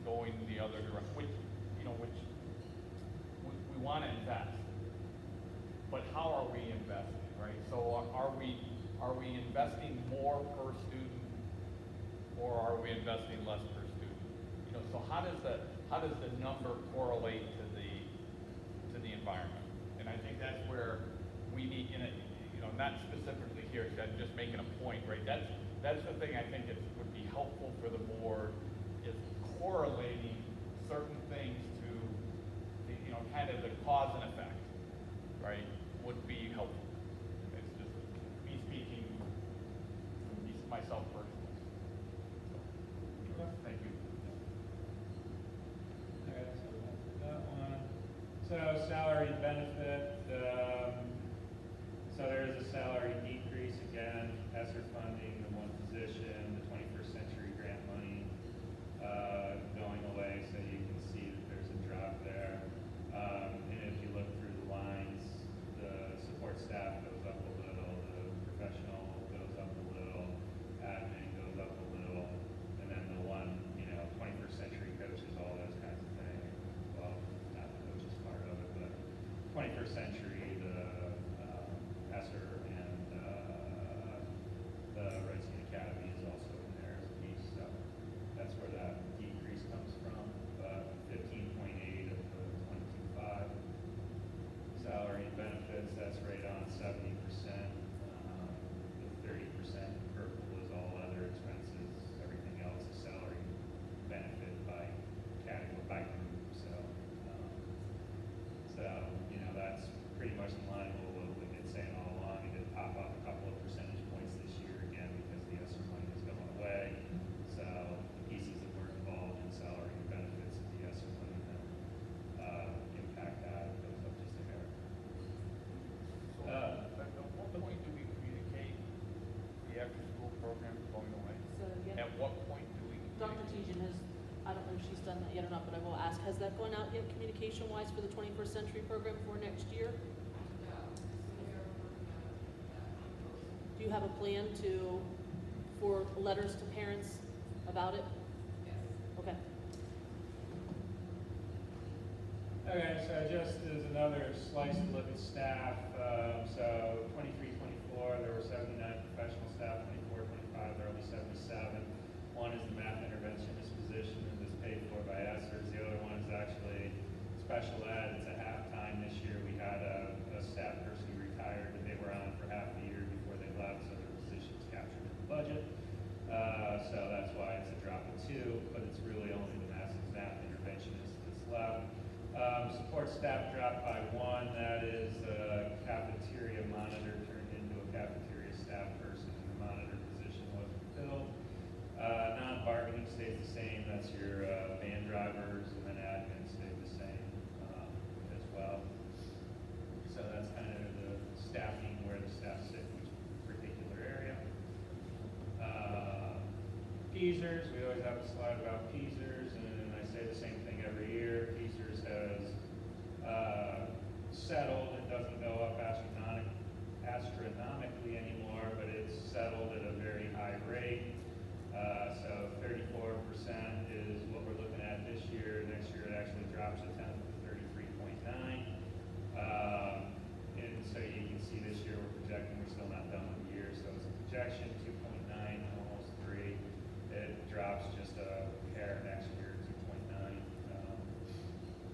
going the other direction, which we want to invest. But how are we investing, right? So are we investing more per student, or are we investing less per student? You know, so how does the number correlate to the environment? And I think that's where we need, not specifically here, because I'm just making a point, right? That's the thing I think would be helpful for the board, is correlating certain things to kind of the cause and effect, right? Would be helpful. It's just me speaking, myself personally. So, thank you. Okay, so that one. So salary and benefit, so there is a salary decrease again, ESSER funding, the one position, the 21st century grant money going away, so you can see that there's a drop there. And if you look through the lines, the support staff goes up a little, the professional goes up a little, admin goes up a little, and then the one, 21st century coaches, all those kinds of things. Well, not the coaches part of it, but 21st century, the ESSER and the Redskin Academy is also in there as a piece, so that's where that decrease comes from. But 15.8 of the 22.5. Salary and benefits, that's right on 70%. The 30% purple is all other expenses. Everything else is salary benefit by category, by group. So that's pretty much in line with what we've been saying all along. It did pop up a couple of percentage points this year again because the ESSER money is going away. So the pieces that were involved in salary and benefits of the ESSER money impact that. It goes up just a hair. So, at what point do we communicate the after-school program is going away? So, At what point do we? Dr. Tejan has, I don't know if she's done that yet or not, but I will ask, has that gone out yet communication-wise for the 21st century program for next year? Do you have a plan for letters to parents about it? Yes. Okay. Okay, so just as another slice to look at staff, so 23-24, there were 79 professional staff, 24-25, there are only 77. One is the math interventionist position, and is paid for by ESSER. The other one is actually special ed. It's a half-time this year. We had a staff person who retired, and they were on for half the year before they left, so their position's captured in the budget. So that's why it's a drop of 2, but it's really only the math interventionist that's left. Support staff dropped by 1. That is a cafeteria monitor turned into a cafeteria staff person, and the monitor position wasn't filled. Non-bargaining stays the same. That's your van drivers, and then admin stayed the same as well. So that's kind of the staffing, where the staff sit in each particular area. Peasers, we always have a slide about Peasers, and I say the same thing every year. Peasers has settled. It doesn't go up astronomically anymore, but it's settled at a very high rate. So 34% is what we're looking at this year. Next year it actually drops a tenth to 33.9. And so you can see this year we're projecting, we're still not done with the year, so it's a projection, 2.9, almost 3. It drops just a hair next year, 2.9.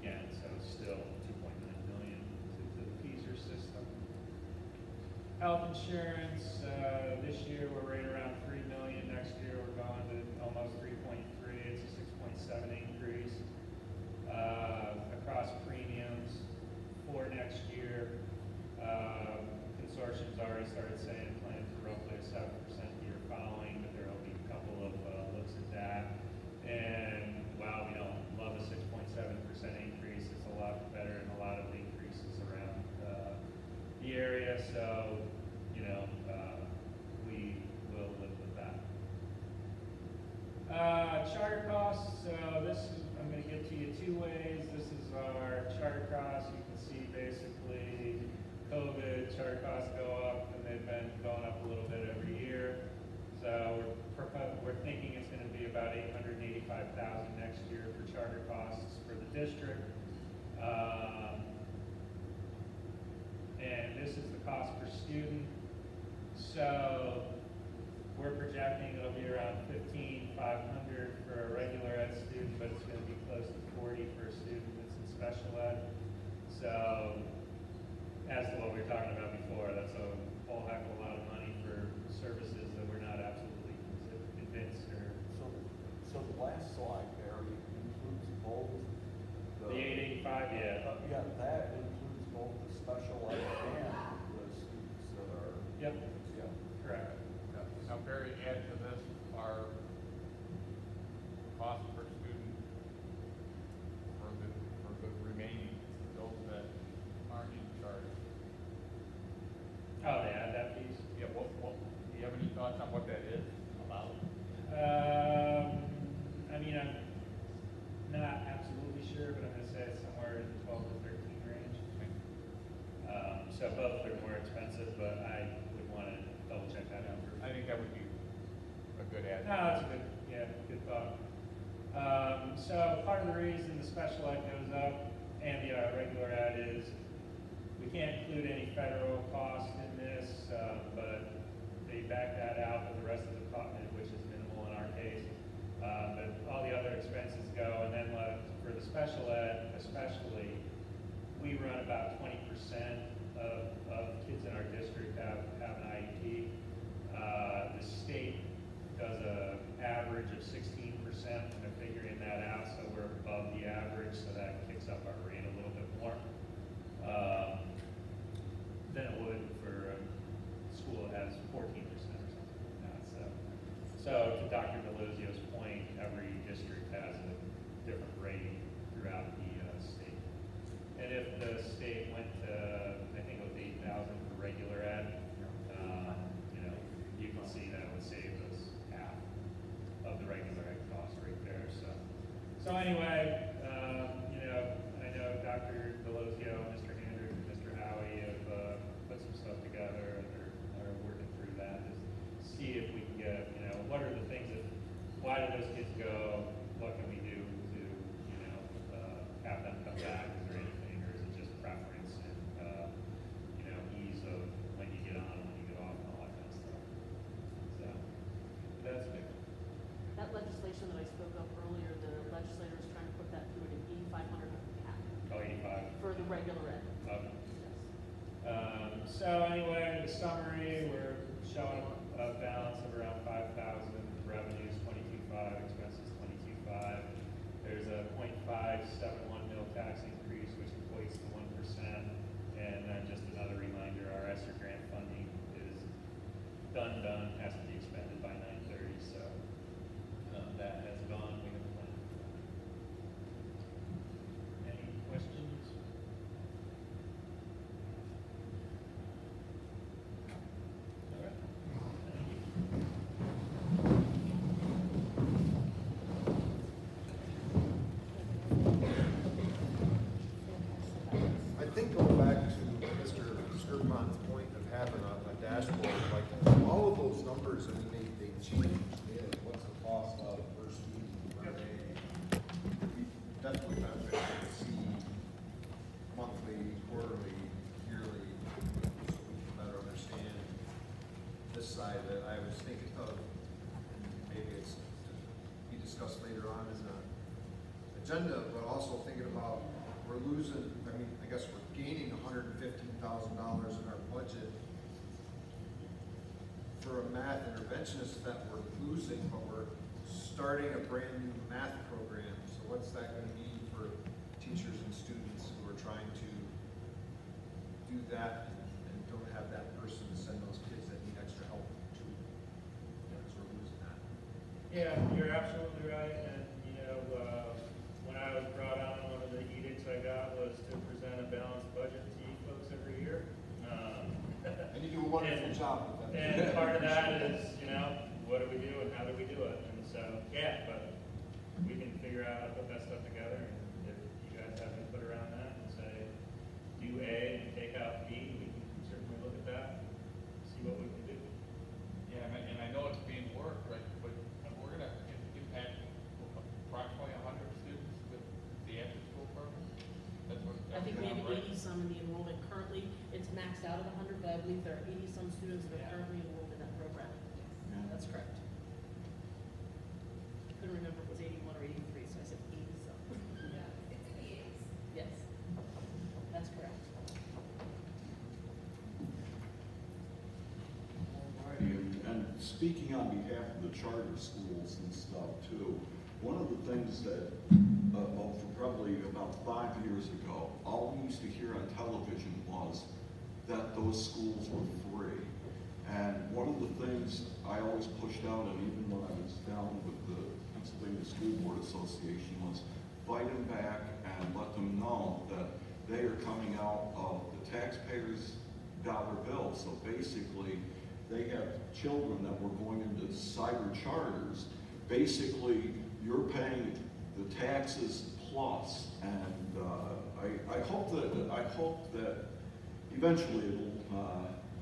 Again, so it's still 2.9 million to the Peaser system. Health insurance, this year we're right around 3 million. Next year we're going to almost 3.3. It's a 6.7 increase. Across premiums for next year, consortium's already started saying plan for roughly a 7% year following, but there will be a couple of looks at that. And while we don't love a 6.7 increase is a lot better than a lot of the increases around the area, so, you know, we will live with that. Charter costs, so this is, I'm gonna give to you two ways. This is our charter costs. You can see basically COVID, charter costs go up, and they've been going up a little bit every year. So we're thinking it's gonna be about $885,000 next year for charter costs for the district. And this is the cost per student. So we're projecting it'll be around $15,500 for a regular ed student, but it's gonna be close to $40 for a student that's in special ed. So, as to what we were talking about before, that's a whole heck of a lot of money for services that we're not absolutely convinced or. So the last slide there includes both The 885, yeah. Yeah, that includes both the special ed and the students that are. Yep, Yeah. correct. Now, Barry, add to this our cost per student for the remaining, those that aren't in charge. Oh, they add that piece? Yeah, do you have any thoughts on what that is about? I mean, I'm not absolutely sure, but I'm gonna say it's somewhere in the 12 to 13 range. So both are more expensive, but I would wanna double check that out. I think that would be a good add. No, that's a good, yeah, good thought. So part of the reason the special ed goes up and the regular ed is we can't include any federal costs in this, but they back that out with the rest of the cost, which is minimal in our case. But all the other expenses go, and then for the special ed especially, we run about 20% of kids in our district have an IEP. The state does a average of 16%, and they're figuring that out, so we're above the average, so that kicks up our rate a little bit more than it would for a school that has 14% or something like that. So to Dr. Deluzio's point, every district has a different rate throughout the state. And if the state went to, I think it was 8,000 for regular ed, you know, you can see that would save us half of the regular ed cost right there. So anyway, you know, I know Dr. Deluzio, Mr. Hendrick, and Mr. Howie have put some stuff together and are working through that to see if we can get, you know, what are the things that, why do those kids go? What can we do to, you know, have them come back? Is there anything, or is it just preference and, you know, ease of when you get on, when you get off, and all that kind of stuff? So, that's big. That legislation that I spoke of earlier, the legislator is trying to put that through at an $8,500 cap Oh, 85. for the regular ed. Okay. Yes. So anyway, the summary, we're showing a balance of around 5,000, revenues 22.5, expenses 22.5. There's a 0.571 mil tax increase, which equates to 1%. And then just another reminder, our ESSER grant funding is done, has to be expended by 9/30, so that has gone, we have a plan. Any questions? All right. Thank you. I think going back to Mr. Skirpon's point of having a dashboard, like, all of those numbers, I mean, they change. Yeah, what's the cost of per student per day? Definitely benefit to see monthly, quarterly, yearly, so we can better understand this side that I was thinking of, and maybe it's to be discussed later on as an agenda, but also thinking about, we're losing, I mean, I guess we're gaining $115,000 in our budget for a math interventionist that we're losing, but we're starting a brand new math program. So what's that gonna mean for teachers and students who are trying to do that and don't have that person to send those kids that need extra help to? Because we're losing that. Yeah, you're absolutely right, and, you know, when I was brought on job with that. And part of that is, you know, what do we do and how do we do it? And so, yeah, but we can figure out how to put that stuff together. And if you guys have input around that and say, do A and take out B, we can certainly look at that, see what we can do. Yeah, and I know it's being worked, right, but we're gonna impact approximately 100 students with the after-school program? That's what. I think we have right? 80-some in the enrollment currently. It's maxed out at 100, but I believe there are 80-some students that are Yeah. currently enrolled in that program. That's correct. Couldn't remember if it was 81 or 83, so I said 80-some. Yes, that's correct. Alrighty, and speaking on behalf of the charter schools and stuff too, one of the things that, well, for probably about 5 years ago, all we used to hear on television was that those schools were free. And one of the things I always pushed out, and even when I was down with the Pennsylvania School Board Association, was fight them back and let them know that they are coming out of the taxpayers' dollar bill. So basically, they have children that were going into cyber charters. Basically, you're paying the taxes plus, and I hope that eventually it'll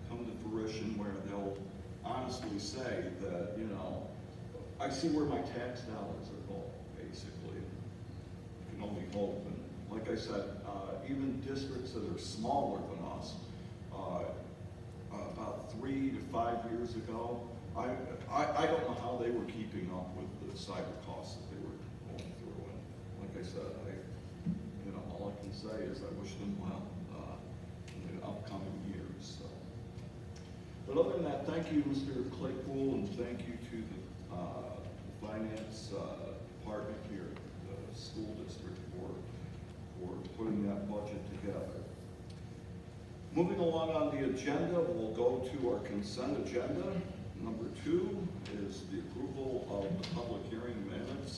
come to fruition where they'll honestly say that, you know, I see where my tax dollars are going, basically. You can only hope. And like I said, even districts that are smaller than us, about 3 to 5 years ago, I don't know how they were keeping up with the cyber costs that they were going through. And like I said, you know, all I can say is I wish them well in the upcoming years. So. But other than that, thank you, Mr. Claypool, and thank you to the finance department here at the school district for putting that budget together. Moving along on the agenda, we'll go to our consent agenda. Number 2 is the approval of the public hearing minutes,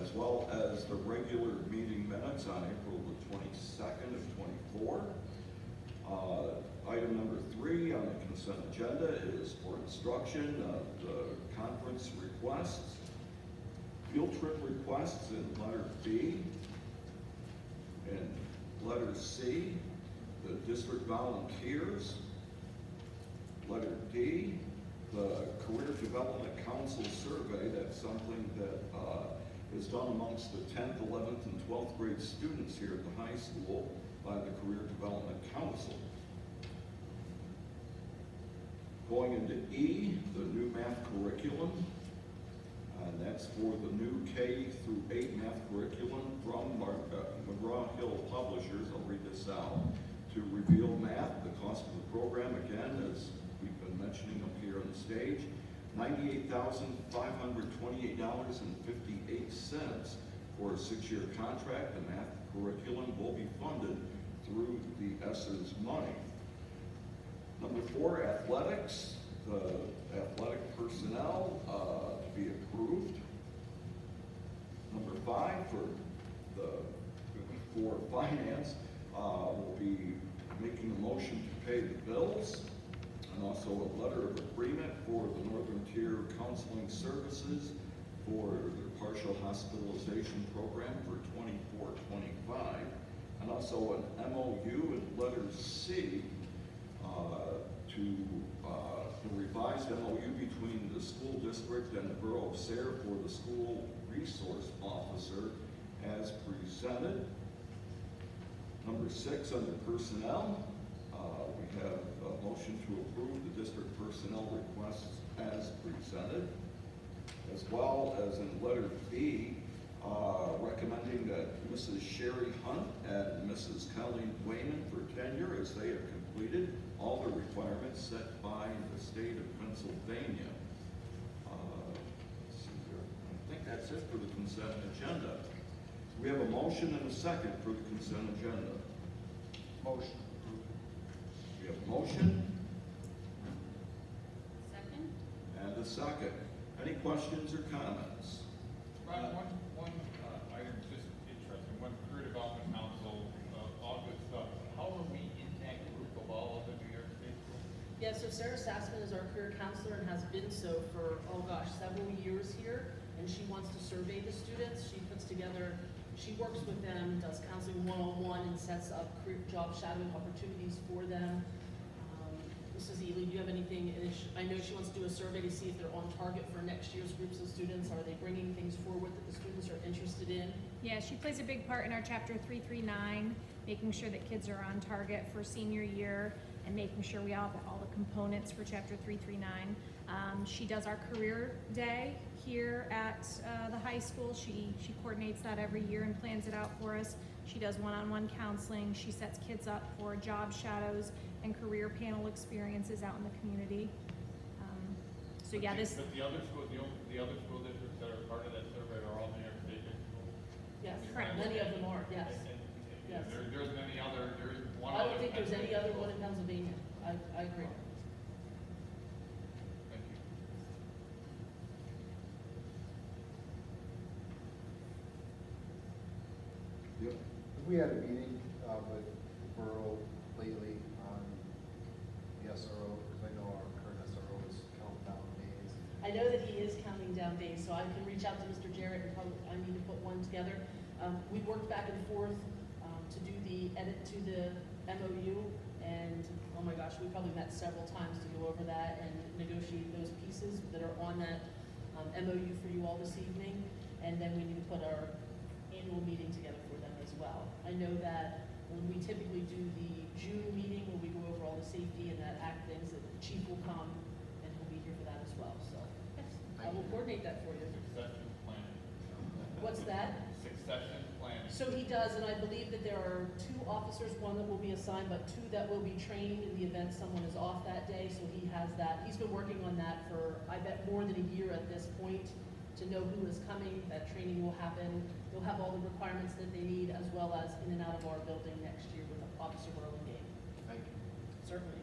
as well as the regular meeting minutes on April the 22nd of 24. Item number 3 on the consent agenda is for instruction of the conference requests, field trip requests in letter B, and letter C, the district volunteers, letter D, the Career Development Council survey. That's something that is done amongst the 10th, 11th, and 12th grade students here at the high school by the Career Development Council. Going into E, the new math curriculum, and that's for the new K through 8 math curriculum from McGraw-Hill Publishers. I'll read this out. To reveal math, the cost of the program, again, as we've been mentioning up here on the stage, $98,528.58 for a 6-year contract. The math curriculum will be funded through the ESSER's money. Number 4, athletics. The athletic personnel to be approved. Number 5, for finance, we'll be making a motion to pay the bills, and also a letter of agreement for the Northern Tier Counseling Services for their partial hospitalization program for 24-25, and also an MOU in letter C to the revised MOU between the school district and the Borough of Sayre for the school resource officer as presented. Number 6, under personnel, we have a motion to approve the district personnel requests as presented, as well as in letter B, recommending that Mrs. Sherry Hunt and Mrs. Colleen Wayman for tenure as they have completed all the requirements set by the state of Pennsylvania. Let's see here. I think that's it for the consent agenda. We have a motion and a second for the consent agenda. Motion. We have a motion Second? and a second. Any questions or comments? Ron, one item just interesting, one Career Development Council, all good stuff. How are we in that group of all of the New York State schools? Yeah, so Sarah Sassman is our career counselor and has been so for, oh gosh, several years here. And she wants to survey the students. She puts together, she works with them, does counseling one-on-one and sets up career job shadowing opportunities for them. Mrs. Ely, do you have anything, I know she wants to do a survey to see if they're on target for next year's groups of students. Are they bringing things forward that the students are interested in? Yeah, she plays a big part in our chapter 339, making sure that kids are on target for senior year and making sure we have all the components for chapter 339. She does our career day here at the high school. She coordinates that every year and plans it out for us. She does one-on-one counseling. She sets kids up for job shadows and career panel experiences out in the community. So yeah, But this, the other school, the other school districts that are part of that survey are all New York State schools? Yes, Correct. many of them are, yes. Yes. There isn't any other, there is one I other. don't think there's any other one in Pennsylvania. I agree. Thank you. Yep. We had a meeting with the borough lately on the SRO, because I know our current SRO is counting down days. I know that he is counting down days, so I can reach out to Mr. Jarrett and probably, I need to put one together. We worked back and forth to do the edit to the MOU, and oh my gosh, we probably met several times to go over that and negotiate those pieces that are on that MOU for you all this evening. And then we need to put our annual meeting together for them as well. I know that when we typically do the June meeting, where we go over all the safety and that act things, that the chief will come and he'll be here for that as well, so, yes, I will coordinate that for you. Succession planning. What's that? Succession planning. So he does, and I believe that there are 2 officers, one that will be assigned, but 2 that will be trained in the event someone is off that day, so he has that. He's been working on that for, I bet, more than a year at this point, to know who is coming. That training will happen. They'll have all the requirements that they need, as well as in and out of our building next year with Officer Burlingame. Thank you. Certainly.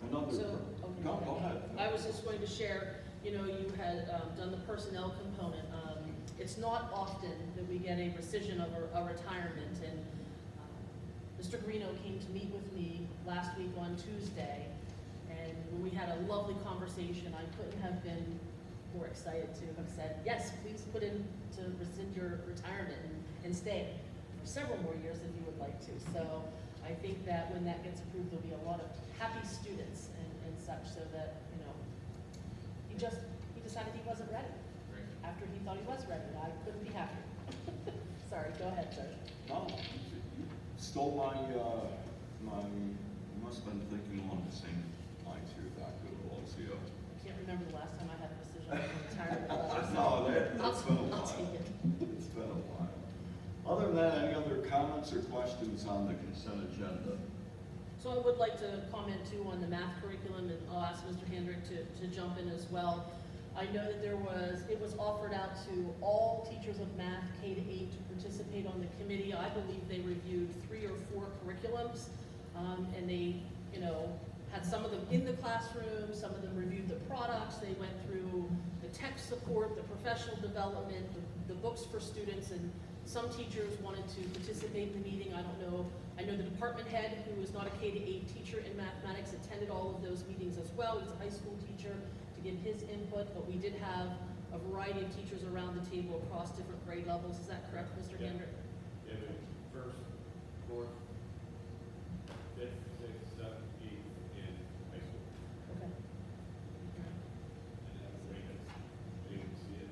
Another, So, go ahead. I was just going to share, you know, you had done the personnel component. It's not often that we get a rescission of a retirement, and Mr. Greeno came to meet with me last week on Tuesday, and we had a lovely conversation. I couldn't have been more excited to have said, yes, please put in to rescind your retirement and stay for several more years if you would like to. So I think that when that gets approved, there'll be a lot of happy students and such, so that, you know, he decided he wasn't ready Great. after he thought he was ready. I couldn't be happier. Sorry, go ahead, sir. No, you stole my, you must have been thinking along the same lines here, Dr. Delosio. I can't remember the last time I had a decision on retirement. No, it's been a I'll take while. it. It's been a while. Other than that, any other comments or questions on the consent agenda? So I would like to comment too on the math curriculum, and I'll ask Mr. Hendrick to jump in as well. I know that it was offered out to all teachers of math K to 8 to participate on the committee. I believe they reviewed 3 or 4 curriculums, and they, you know, had some of them in the classroom, some of them reviewed the products, they went through the tech support, the professional development, the books for students, and some teachers wanted to participate in the meeting. I don't know. I know the department head, who is not a K to 8 teacher in mathematics, attended all of those meetings as well. He's a high school teacher, to give his input, but we did have a variety of teachers around the table across different grade levels. Is that correct, Mr. Yeah. Hendrick? Yeah, but first, fourth, fifth, sixth, seventh, eighth in high school. Okay. And that's the way that they can see it.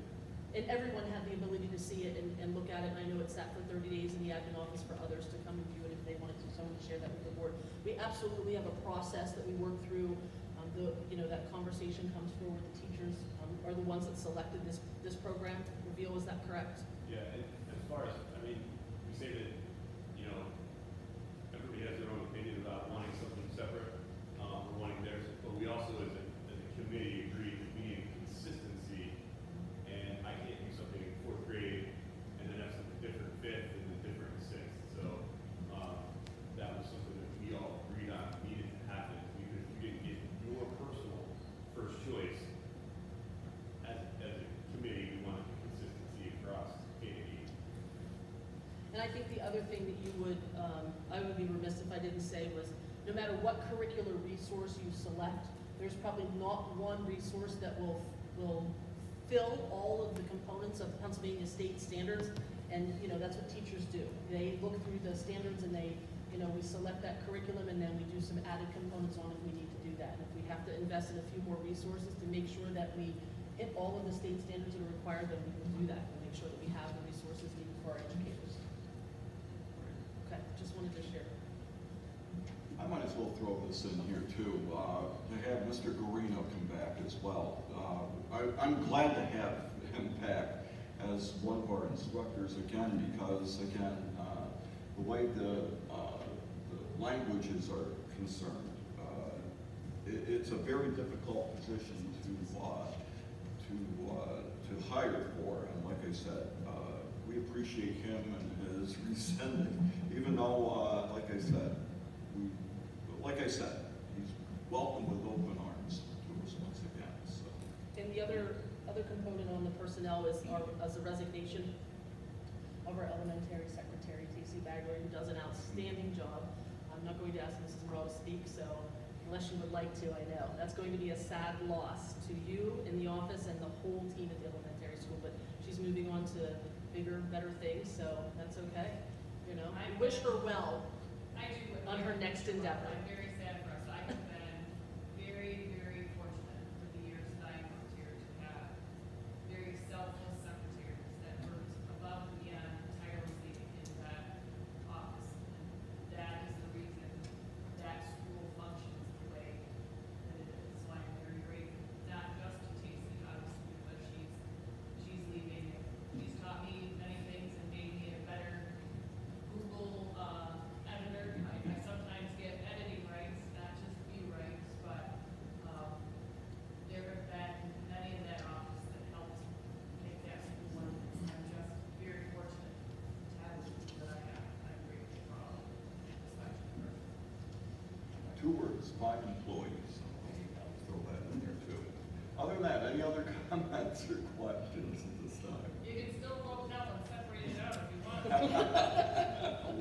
And everyone had the ability to see it and look at it, and I know it sat for 30 days in the admin office for others to come and view it if they wanted to, someone to share that with the board. We absolutely have a process that we work through. That conversation comes forward. The teachers are the ones that selected this program. Reveal, is that correct? Yeah, and as far as, I mean, we say that, you know, everybody has their own opinion about wanting something separate, or wanting theirs, but we also, as a committee, agreed that we need consistency, and I can't do something in 4th grade and then have something different in 5th and then different in 6th, so, that was something that we all agreed on needed to happen, because if you didn't get your personal first choice, as a committee, we wanted consistency across K-8. And I think the other thing that I would be remiss if I didn't say was, no matter what curricular resource you select, there's probably not one resource that will fill all of the components of Pennsylvania state standards. And, you know, that's what teachers do. They look through the standards and they, you know, we select that curriculum and then we do some added components on if we need to do that. And if we have to invest in a few more resources to make sure that we hit all of the state standards that are required, then we will do that and make sure that we have the resources needed for our educators. Okay, just wanted to share. I might as well throw this in here too, to have Mr. Guarino come back as well. I'm glad to have him back as one of our instructors again, because again, the way the languages are concerned, it's a very difficult position to hire for, and like I said, we appreciate him and his rescinding, even though, like I said, he's welcome with open arms to us once again, so. And the other component on the personnel is the resignation of our elementary secretary, T.C. Bagley, who does an outstanding job. I'm not going to ask Mrs. Morrow to speak, so unless you would like to, I know. That's going to be a sad loss to you in the office and the whole team at the elementary school, but she's moving on to bigger, better things, so that's okay. You know, I wish her well I do. on her next endeavor. I'm very sad for us. I have been very, very fortunate for the years that I have worked here to have very selfless secretaries that worked above and beyond tirelessly in that office. And that is the reason that school functions the way that it is. So I'm very grateful, not just to Casey, obviously, but she's leaving. She's taught me many things and made me a better Google editor. I sometimes get editing rights, not just view rights, but there have been many in that office that helped make that school one. I'm just very fortunate to have the people that I have. I'm grateful for all of it, especially her. 2 words, 5 employees. I'll throw that in there too. Other than that, any other comments or questions at this time? You can still vote no and separate it out if you want.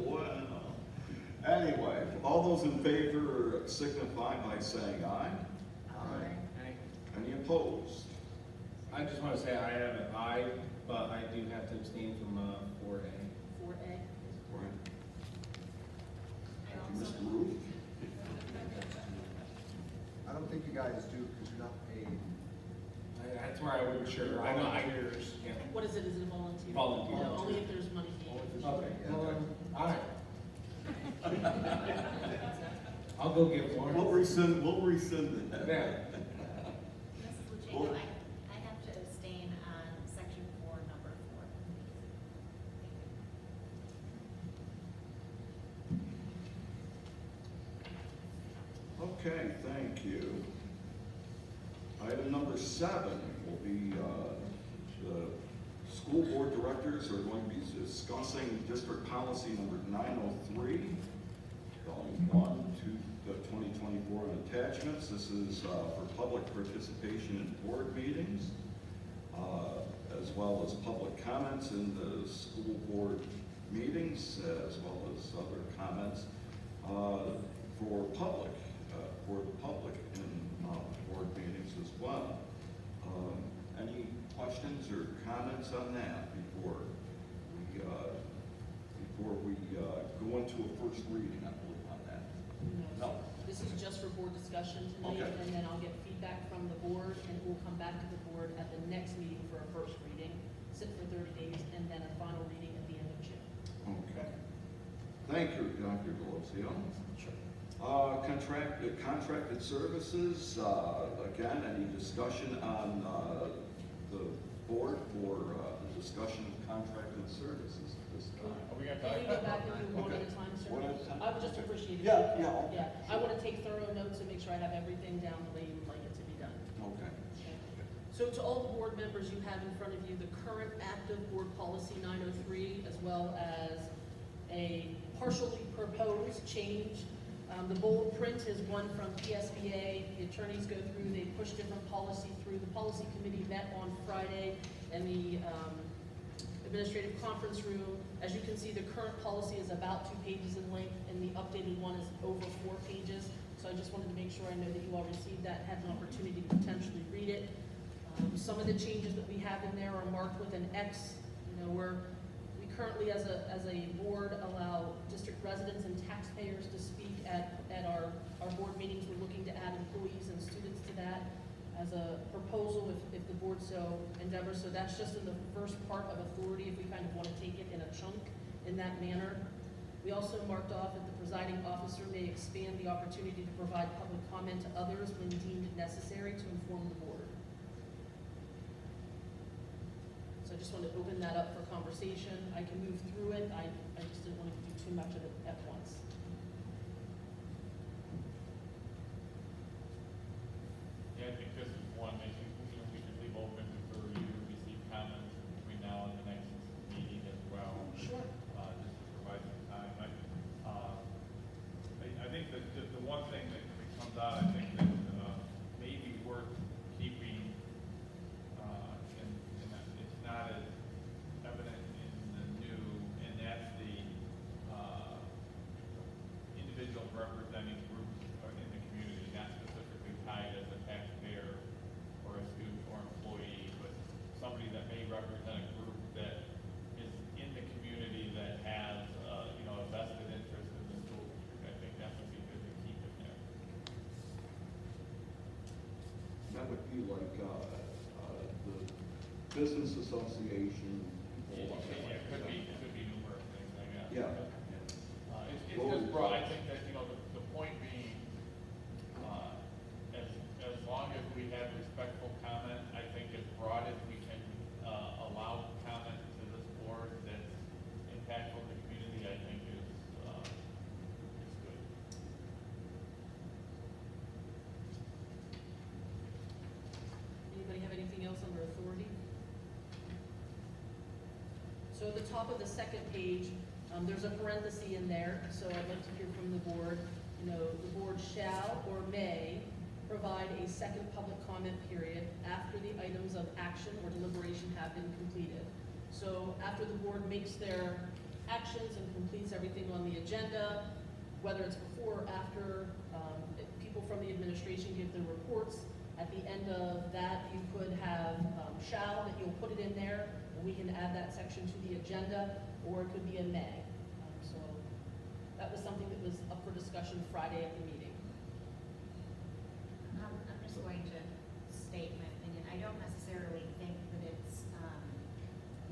Well, anyway, all those in favor signify by saying aye. Any opposed? I just want to say I have an aye, but I do have to abstain from 4A. 4A. Right. Thank you, Mr. Roof. I don't think you guys do, because you're not paid. That's where I wasn't sure. I know volunteers. Yeah. What is it? Is it a volunteer? Volunteer. No, only if there's money being. Okay. Well, aye. I'll go get more. We'll rescind that. Yeah. Mrs. Well- Luchenko, I have to abstain on section 4, number 4. Okay, thank you. Item number 7 will be, the school board directors are going to be discussing district policy number 903, volume 1 to the 2024 and attachments. This is for public participation in board meetings, as well as public comments in the school board meetings, as well as other comments for the public in board meetings as well. Any questions or comments on that before we go into a first reading, I believe, on that? No. This is just for board discussion tonight, Okay. and then I'll get feedback from the board, and we'll come back to the board at the next meeting for a first reading, sit for 30 days, and then a final reading at the end of June. Okay. Thank you, Dr. Delosio. Sure. Contracted services, again, any discussion on the board for the discussion of contracted services at this time? Can we go back and do one at a Okay. time, sir? One at a time? I would just appreciate it. Yeah, yeah, okay. Yeah, I want to take thorough notes and make sure I have everything down the way you would like it to be done. Okay. So to all the board members, you have in front of you the current active board policy 903, as well as a partially proposed change. The bold print is one from PSBA. The attorneys go through, they push different policy through. The policy committee met on Friday, and the administrative conference room. As you can see, the current policy is about 2 pages in length, and the updated one is over 4 pages. So I just wanted to make sure I know that you all received that, had an opportunity to potentially read it. Some of the changes that we have in there are marked with an X. You know, we currently, as a board, allow district residents and taxpayers to speak at our board meetings. We're looking to add employees and students to that as a proposal if the board so endeavors. So that's just in the first part of authority, if we kind of want to take it in a chunk in that manner. We also marked off that the presiding officer may expand the opportunity to provide public comment to others when deemed necessary to inform the board. So I just want to open that up for conversation. I can move through it. I just didn't want to do too much of it at once. Yeah, I think this is one that we should leave open for you to receive comments between now and the next meeting as well. Sure. Just to provide some time. I think that the one thing that comes out, I think that may be worth keeping, and it's not as evident in the new, and that's the individuals representing groups in the community, not specifically tied as a taxpayer or a student or employee, but somebody that may represent a group that is in the community that has, a vested interest in the school district. I think that would be good to keep in there. That would be like, the business association. Yeah, it could be numerous things, I guess. Yeah. It's just broad, I think that, the point being, as long as we have respectful comment, I think as broad as we can, allow comment to this board that's impactful to the community, I think is good. Anybody have anything else under authority? So at the top of the second page, there's a parenthesis in there, so I'd like to hear from the board. The board shall or may provide a second public comment period after the items of action or deliberation have been completed. So after the board makes their actions and completes everything on the agenda, whether it's before or after, if people from the administration give their reports, at the end of that, you could have shall, that you'll put it in there, and we can add that section to the agenda, or it could be a may. So that was something that was up for discussion Friday at the meeting. I'm just going to state my opinion. I don't necessarily think that it's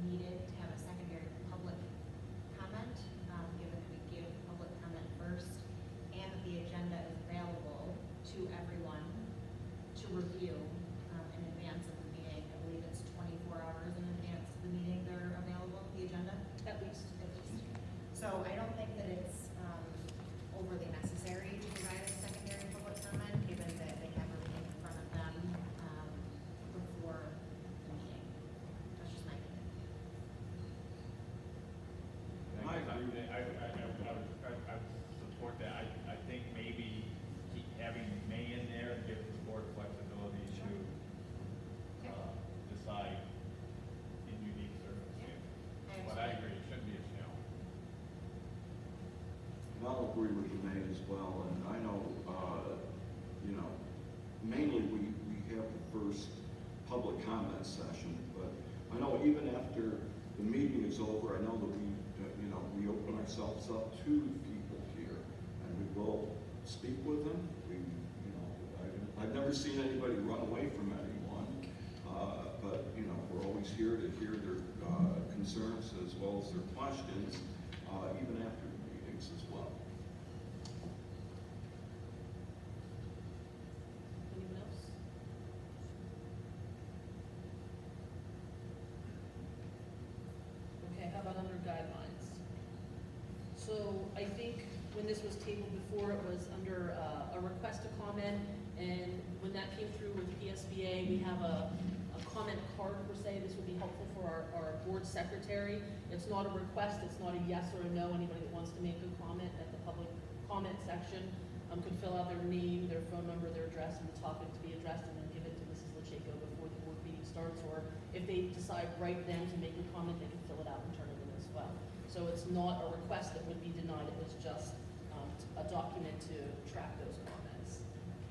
needed to have a secondary public comment, given that we give public comment first, and that the agenda is available to everyone to review in advance of the meeting. I believe it's 24 hours in advance of the meeting they're available, the agenda. At least. So I don't think that it's overly necessary to provide a secondary public comment, given that they have everything in front of them before the meeting. That's just my opinion. I agree. I support that. I think maybe keep having may in there gives the board flexibility to decide in unique circumstances. But I agree, it should be a shall. And I'll agree with Renee as well, and I know, mainly we have the first public comment session, but I know even after the meeting is over, I know that we open ourselves up to people here, and we will speak with them. I've never seen anybody run away from anyone, but, we're always here to hear their concerns as well as their questions, even after the meetings as well. Anyone else? Okay, how about under guidelines? So I think when this was tabled before, it was under a request to comment, and when that came through with PSBA, we have a comment card per se. This would be helpful for our board secretary. It's not a request, it's not a yes or a no. Anybody that wants to make a comment at the public comment section could fill out their name, their phone number, their address, and the topic to be addressed, and then give it to Mrs. Lacheko before the board meeting starts, or If they decide right then to make a comment, they can fill it out and turn it in as well. So it's not a request that would be denied, it was just a document to track those comments.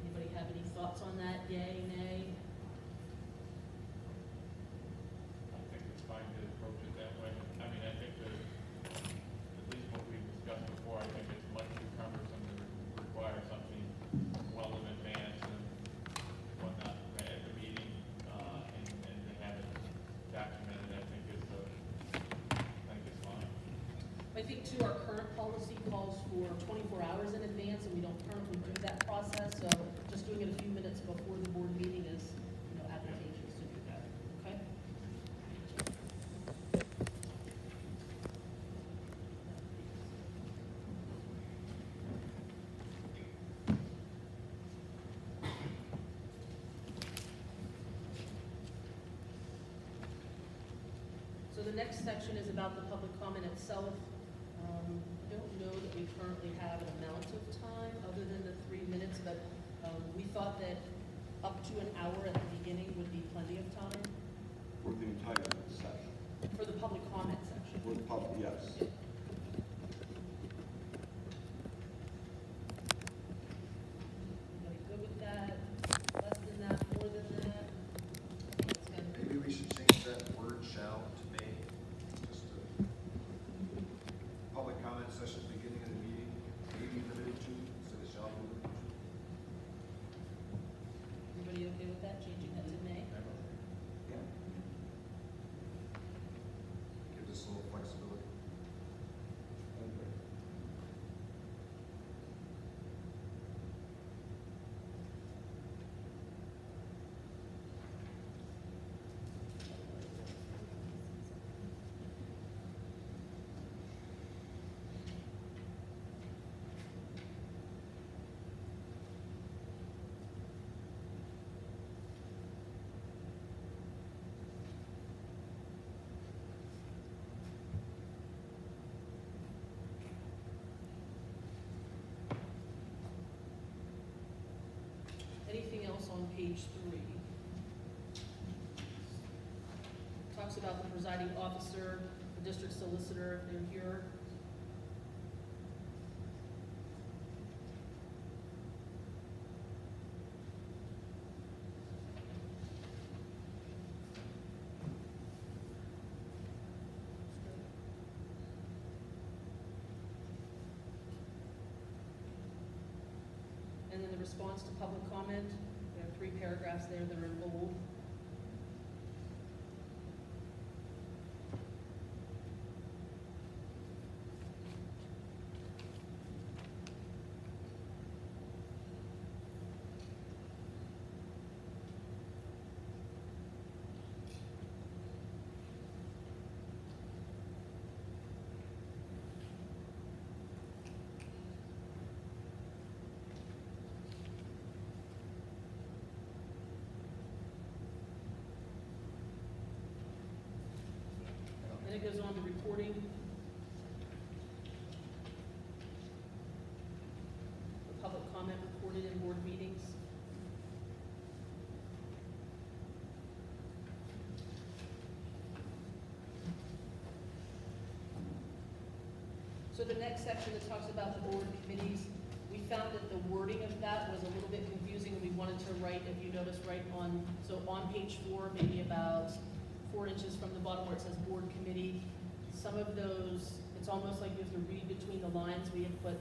Anybody have any thoughts on that? Yay, nay? I think it's fine to approach it that way. I mean, I think that, at least what we've discussed before, I think it's much too cumbersome to require something well in advance and whatnot at the meeting, and to have it documented, I think is fine. I think too, our current policy calls for 24 hours in advance, and we don't currently do that process, so just doing it a few minutes before the board meeting is, advantageous to do that, okay? So the next section is about the public comment itself. I don't know that we currently have an amount of time other than the 3 minutes, but we thought that up to an hour at the beginning would be plenty of time For the entire session. for the public comment section. For the public, yes. Anybody good with that? Less than that, more than that? It's gonna be- Maybe we should change that word shall to may, just to, public comment session beginning of the meeting, maybe limited to, instead of shall be limited to. Everybody okay with that, changing that to may? Yeah. Gives us a little flexibility. Anything else on page 3? Talks about the presiding officer, the district solicitor, if they're here. And then the response to public comment, there are 3 paragraphs there that are in bold. Then it goes on to reporting. The public comment reported in board meetings. So the next section that talks about the board committees, we found that the wording of that was a little bit confusing, and we wanted to write, if you notice, right on, so on page 4, maybe about 4 inches from the bottom where it says board committee. Some of those, it's almost like you have to read between the lines. We have put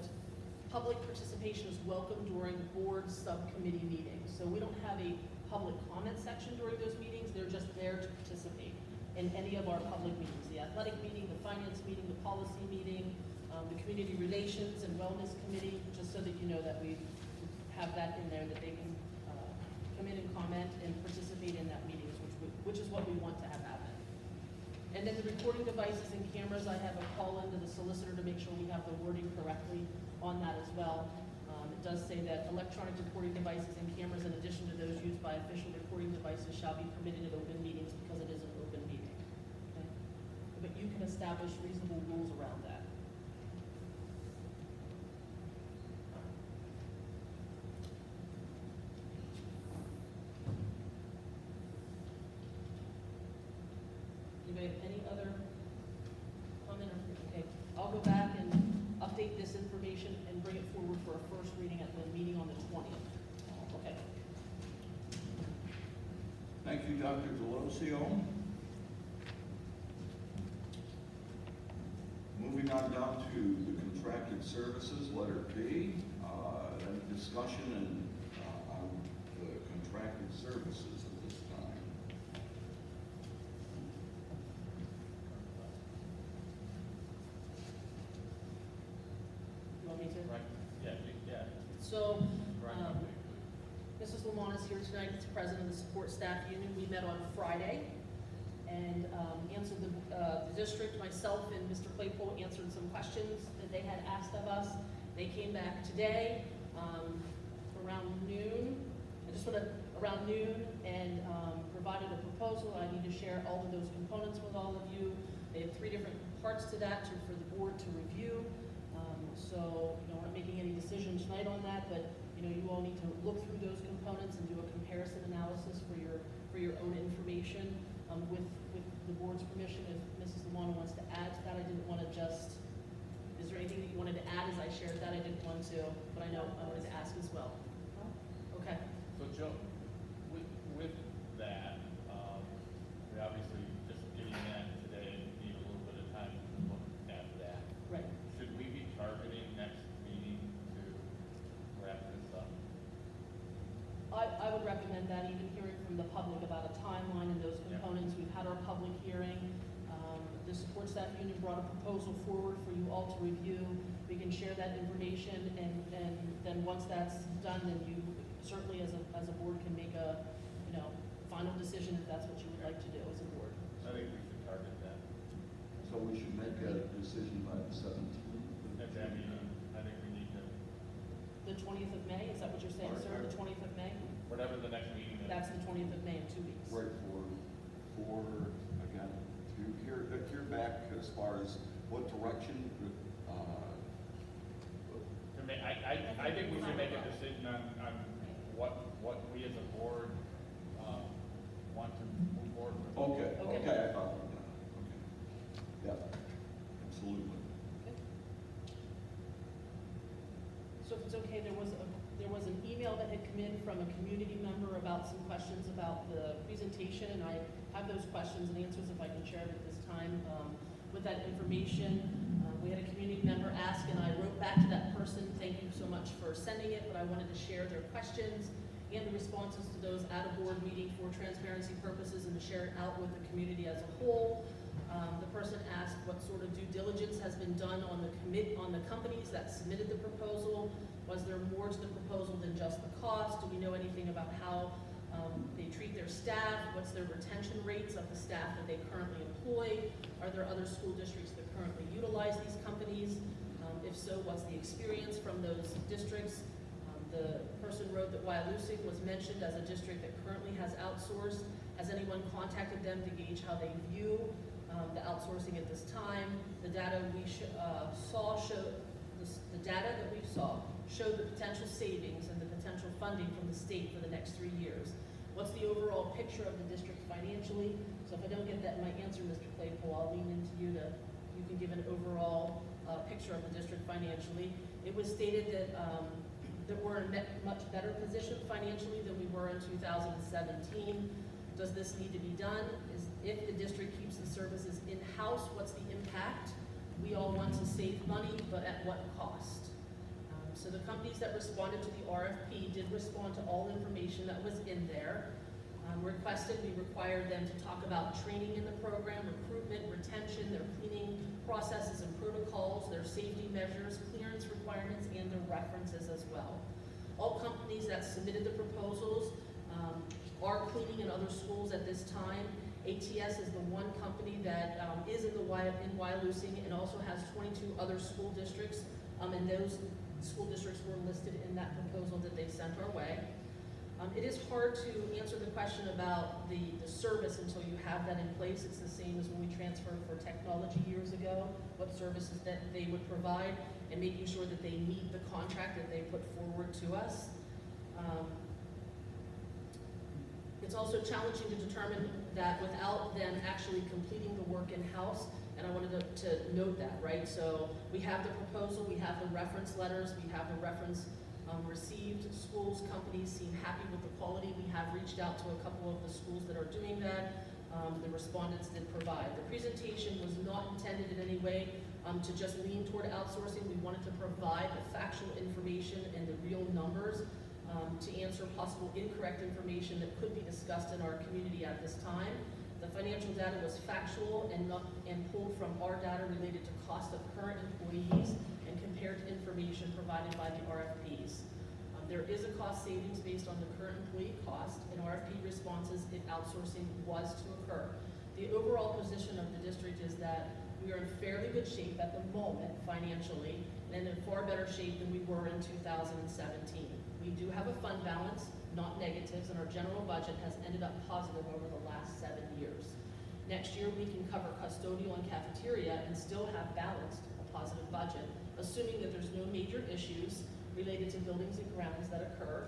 public participation is welcome during board subcommittee meetings. So we don't have a public comment section during those meetings. They're just there to participate in any of our public meetings, the athletic meeting, the finance meeting, the policy meeting, the community relations and wellness committee, just so that you know that we have that in there, that they can come in and comment and participate in that meetings, which is what we want to have happen. And then the recording devices and cameras, I have a call into the solicitor to make sure we have the wording correctly on that as well. It does say that electronic recording devices and cameras, in addition to those used by official recording devices, shall be permitted at open meetings because it is an open meeting. Okay? But you can establish reasonable rules around that. Anybody have any other comment or, okay, I'll go back and update this information and bring it forward for a first reading at the meeting on the 20th. Okay. Thank you, Dr. Delosio. Moving on down to the contracted services, letter B. Any discussion on the contracted services at this time? You want me to? Right, yeah. So, Right. Mrs. Lamont is here tonight, as president of the support staff union. We met on Friday and answered the district, myself and Mr. Claypool answered some questions that they had asked of us. They came back today around noon, around noon, and provided a proposal. I need to share all of those components with all of you. They have 3 different parts to that for the board to review. So, we're not making any decisions tonight on that, but, you all need to look through those components and do a comparison analysis for your own information. With the board's permission, if Mrs. Luana wants to add to that, I didn't want to just, is there anything that you wanted to add as I shared that? I didn't want to, but I know I wanted to ask as well. Okay. So Joe, with that, we obviously just getting that today, need a little bit of time to look at that. Right. Should we be targeting next meeting to wrap this up? I would recommend that, even hearing from the public about a timeline and those components. We've had our public hearing. The support staff union brought a proposal forward for you all to review. We can share that information, and then once that's done, then you certainly as a board can make a, final decision if that's what you would like to do as a board. I think we should target that. So we should make a decision by the 17th. At that meeting, I think we need to, The 20th of May, is that what you're saying, sir? The 20th of May? whatever the next meeting is. That's the 20th of May in 2 weeks. Right, again, to hear back as far as what direction, I think we should make a decision on what we as a board, want to move forward with. okay, I thought, okay. Yeah, absolutely. So if it's okay, there was an email that had come in from a community member about some questions about the presentation, and I have those questions and answers if I can share it at this time. With that information, we had a community member ask, and I wrote back to that person, thank you so much for sending it, but I wanted to share their questions and the responses to those at a board meeting for transparency purposes and to share it out with the community as a whole. The person asked what sort of due diligence has been done on the companies that submitted the proposal. Was there more to the proposal than just the cost? Do we know anything about how they treat their staff? What's their retention rates of the staff that they currently employ? Are there other school districts that currently utilize these companies? If so, what's the experience from those districts? The person wrote that Wyalusing was mentioned as a district that currently has outsourced. Has anyone contacted them to gauge how they view the outsourcing at this time? The data we saw showed the potential savings and the potential funding from the state for the next 3 years. What's the overall picture of the district financially? So if I don't get that in my answer, Mr. Claypool, I'll lean into you can give an overall picture of the district financially. It was stated that we're in a much better position financially than we were in 2017. Does this need to be done? If the district keeps the services in-house, what's the impact? We all want to save money, but at what cost? So the companies that responded to the RFP did respond to all information that was in there. We required them to talk about training in the program, recruitment, retention, their cleaning processes and protocols, their safety measures, clearance requirements, and their references as well. All companies that submitted the proposals are cleaning in other schools at this time. ATS is the one company that is in Wyalusing and also has 22 other school districts, and those school districts were listed in that proposal that they sent our way. It is hard to answer the question about the service until you have that in place. It's the same as when we transferred for technology years ago, what services that they would provide, and making sure that they meet the contract that they put forward to us. It's also challenging to determine that without them actually completing the work in-house, and I wanted to note that, right? So we have the proposal, we have the reference letters, we have the reference received. Schools, companies seem happy with the quality. We have reached out to a couple of the schools that are doing that. The respondents did provide. The presentation was not intended in any way to just lean toward outsourcing. We wanted to provide the factual information and the real numbers to answer possible incorrect information that could be discussed in our community at this time. The financial data was factual and pulled from our data related to cost of current employees and compared to information provided by the RFPs. There is a cost savings based on the current employee cost and RFP responses if outsourcing was to occur. The overall position of the district is that we are in fairly good shape at the moment financially and in far better shape than we were in 2017. We do have a fund balance, not negatives, and our general budget has ended up positive over the last 7 years. Next year, we can cover custodial and cafeteria and still have balanced a positive budget, assuming that there's no major issues related to buildings and grounds that occur.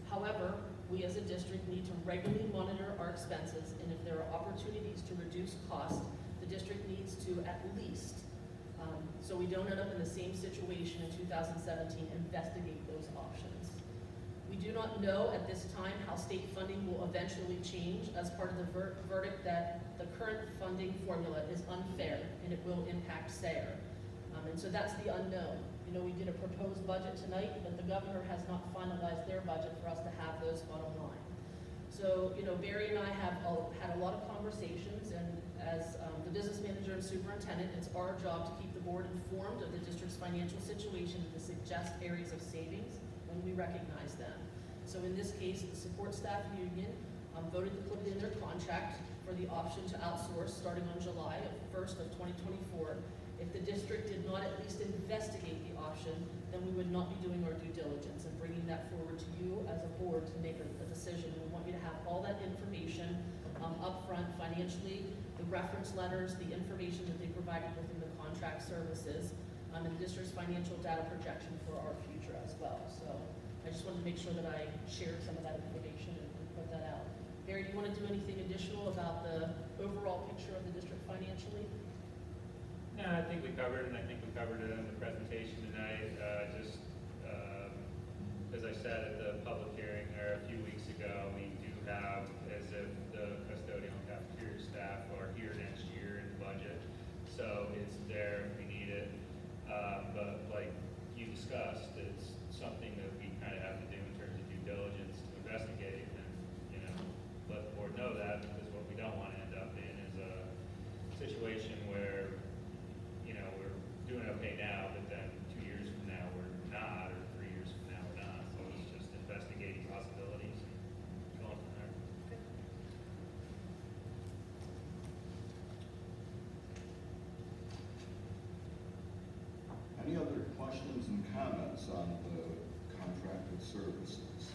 However, we as a district need to regularly monitor our expenses, and if there are opportunities to reduce costs, the district needs to at least, so we don't end up in the same situation in 2017, investigate those options. We do not know at this time how state funding will eventually change as part of the verdict that the current funding formula is unfair and it will impact SARE. And so that's the unknown. You know, we did a proposed budget tonight, but the governor has not finalized their budget for us to have those bottom line. So, you know, Barry and I have had a lot of conversations, and as the business manager and superintendent, it's our job to keep the board informed of the district's financial situation and to suggest areas of savings when we recognize them. So in this case, the support staff union voted to put it in their contract for the option to outsource starting on July 1st of 2024. If the district did not at least investigate the option, then we would not be doing our due diligence and bringing that forward to you as a board to make a decision. We want you to have all that information upfront financially, the reference letters, the information that they provided within the contract services, and the district's financial data projection for our future as well. So I just wanted to make sure that I shared some of that information and put that out. Barry, do you want to do anything additional about the overall picture of the district financially? No, I think we covered it, and I think we covered it in the presentation tonight. As I said at the public hearing a few weeks ago, we do have, as if the custodial and cafeteria staff are here next year in the budget. So it's there if we need it. But like you discussed, it's something that we kind of have to do in terms of due diligence to investigate and, you know, let the board know that, because what we don't want to end up in is a situation where, you know, we're doing okay now, but then 2 years from now we're not, or 3 years from now we're not. So it's just investigating possibilities and going from there. Any other questions and comments on the contracted services?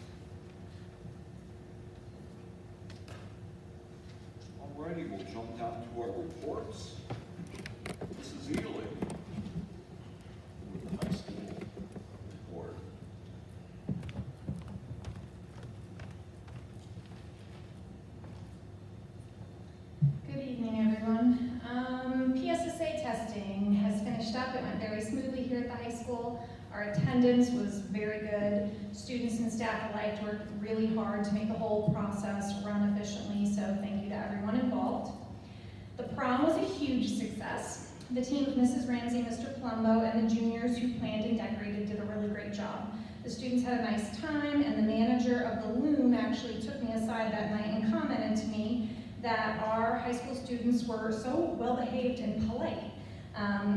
Alrighty, we'll jump down to our reports. Mrs. Ely with the high school report. Good evening, everyone. PSSA testing has finished up. It went very smoothly here at the high school. Our attendance was very good. Students and staff alike worked really hard to make the whole process run efficiently, so thank you to everyone involved. The prom was a huge success. The team of Mrs. Ramsey, Mr. Palumbo, and the juniors who planned and decorated did a really great job. The students had a nice time, and the manager of the Loom actually took me aside that night and commented to me that our high school students were so well behaved and polite.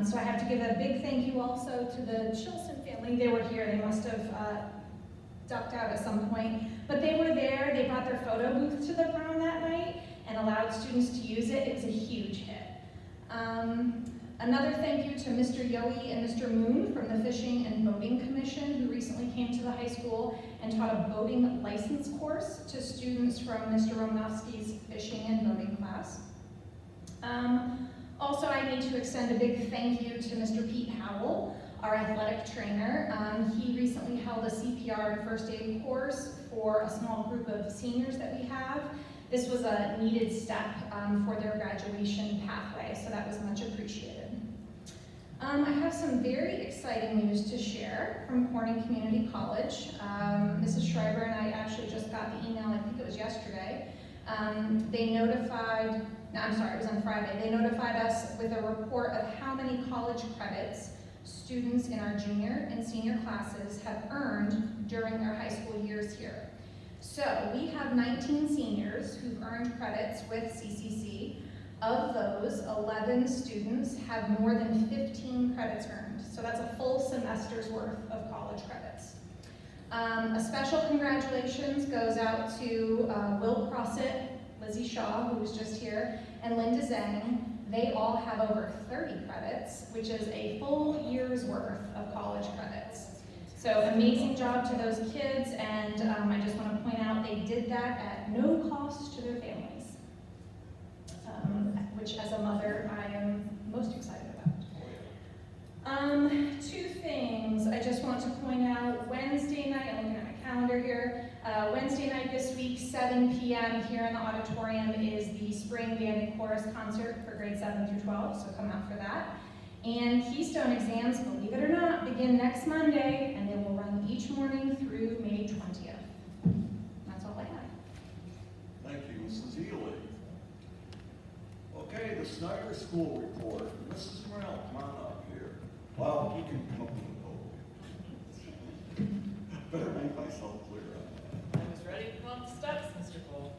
So I have to give a big thank you also to the Chilson family. They were here. They must have ducked out at some point, but they were there. They brought their photo booth to the prom that night and allowed students to use it. It was a huge hit. Another thank you to Mr. Yohe and Mr. Moon from the Fishing and Boating Commission, who recently came to the high school and taught a boating license course to students from Mr. Romanowski's fishing and boating class. Also, I need to extend a big thank you to Mr. Pete Howell, our athletic trainer. He recently held a CPR and first aid course for a small group of seniors that we have, This was a needed step for their graduation pathway, so that was much appreciated. I have some very exciting news to share from Corning Community College. Mrs. Schreiber and I actually just got the email, I think it was yesterday. It was on Friday. They notified us with a report of how many college credits students in our junior and senior classes have earned during their high school years here. So we have 19 seniors who've earned credits with CCC. Of those, 11 students have more than 15 credits earned. So that's a full semester's worth of college credits. A special congratulations goes out to Will Crossett, Lizzie Shaw, who was just here, and Linda Zhang. They all have over 30 credits, which is a full year's worth of college credits. So amazing job to those kids, and I just want to point out they did that at no cost to their families, which as a mother I am most excited about. Two things I just want to point out. Wednesday night, I'm looking at my calendar here, Wednesday night this week, 7 p.m. here in the auditorium is the Spring Band and Chorus concert for grades 7 through 12, so come out for that. And Keystone exams, believe it or not, begin next Monday, and they will run each morning through May 20th. That's all I have. Thank you, Mrs. Ely. Okay, the Snyder School Report. Mrs. Morrell, come on up here. Well, you can come up with the podium. Better make myself clear on I was ready to come up the steps, Mr. Cole.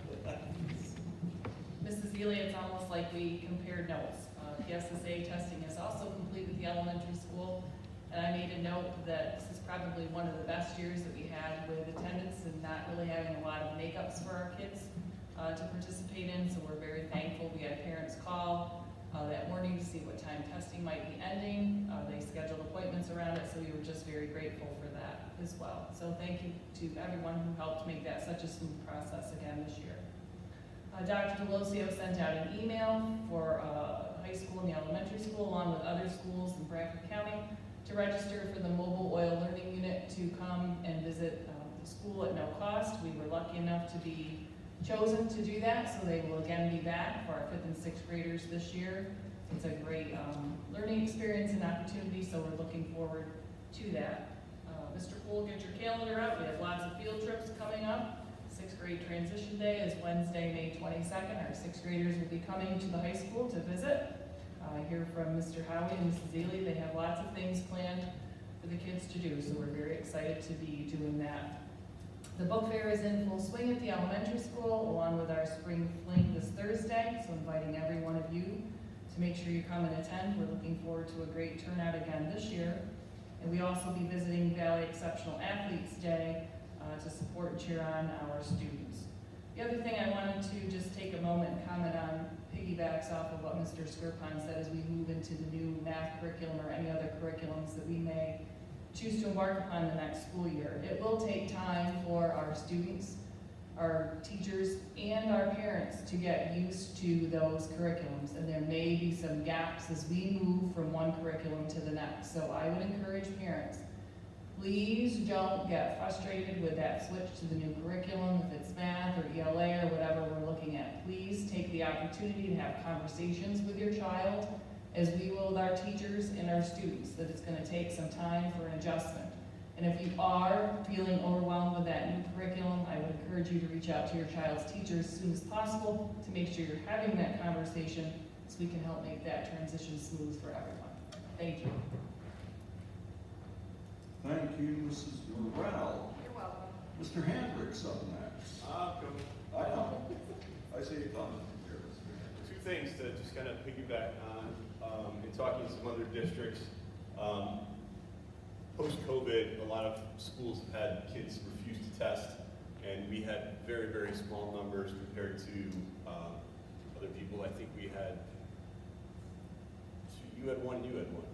Mrs. Ely, it's almost like we compared notes. PSSA testing is also complete with the elementary school, and I made a note that this is probably one of the best years that we had with attendance and not really having a lot of makeups for our kids to participate in, so we're very thankful. We had parents call that morning to see what time testing might be ending. They scheduled appointments around it, so we were just very grateful for that as well. So thank you to everyone who helped make that such a smooth process again this year. Dr. Delosio sent out an email for high school and the elementary school, along with other schools in Bradford County, to register for the Mobile Oil Learning Unit to come and visit the school at no cost. We were lucky enough to be chosen to do that, so they will again be back for our 5th and 6th graders this year. It's a great learning experience and opportunity, so we're looking forward to that. Mr. Poole, get your calendar out. We have lots of field trips coming up. 6th grade transition day is Wednesday, May 22nd. Our 6th graders will be coming to the high school to visit. I hear from Mr. Howie and Mrs. Ely. They have lots of things planned for the kids to do, so we're very excited to be doing that. The book fair is in full swing at the elementary school, along with our spring fling this Thursday, so inviting every one of you to make sure you come and attend. We're looking forward to a great turnout again this year. And we also be visiting Valley Exceptional Athletes Day to support and cheer on our students. The other thing I wanted to just take a moment and comment on piggybacks off of what Mr. Skirpon said as we move into the new math curriculum or any other curriculums that we may choose to embark upon the next school year. It will take time for our students, our teachers, and our parents to get used to those curriculums, and there may be some gaps as we move from one curriculum to the next. So I would encourage parents, please don't get frustrated with that switch to the new curriculum, if it's math or ELA or whatever we're looking at. Please take the opportunity to have conversations with your child, as we will with our teachers and our students, that it's going to take some time for an adjustment. And if you are feeling overwhelmed with that new curriculum, I would encourage you to reach out to your child's teacher as soon as possible to make sure you're having that conversation so we can help make that transition smooth for everyone. Thank you. Thank you, Mrs. Morrell. You're welcome. Mr. Hendricks up next. I know. I see you coming here, Mr. Hendricks. Two things to just kind of piggyback on, in talking to some other districts. Post-COVID, a lot of schools have had kids refuse to test, and we had very, very small numbers compared to other people. I think we had, you had one,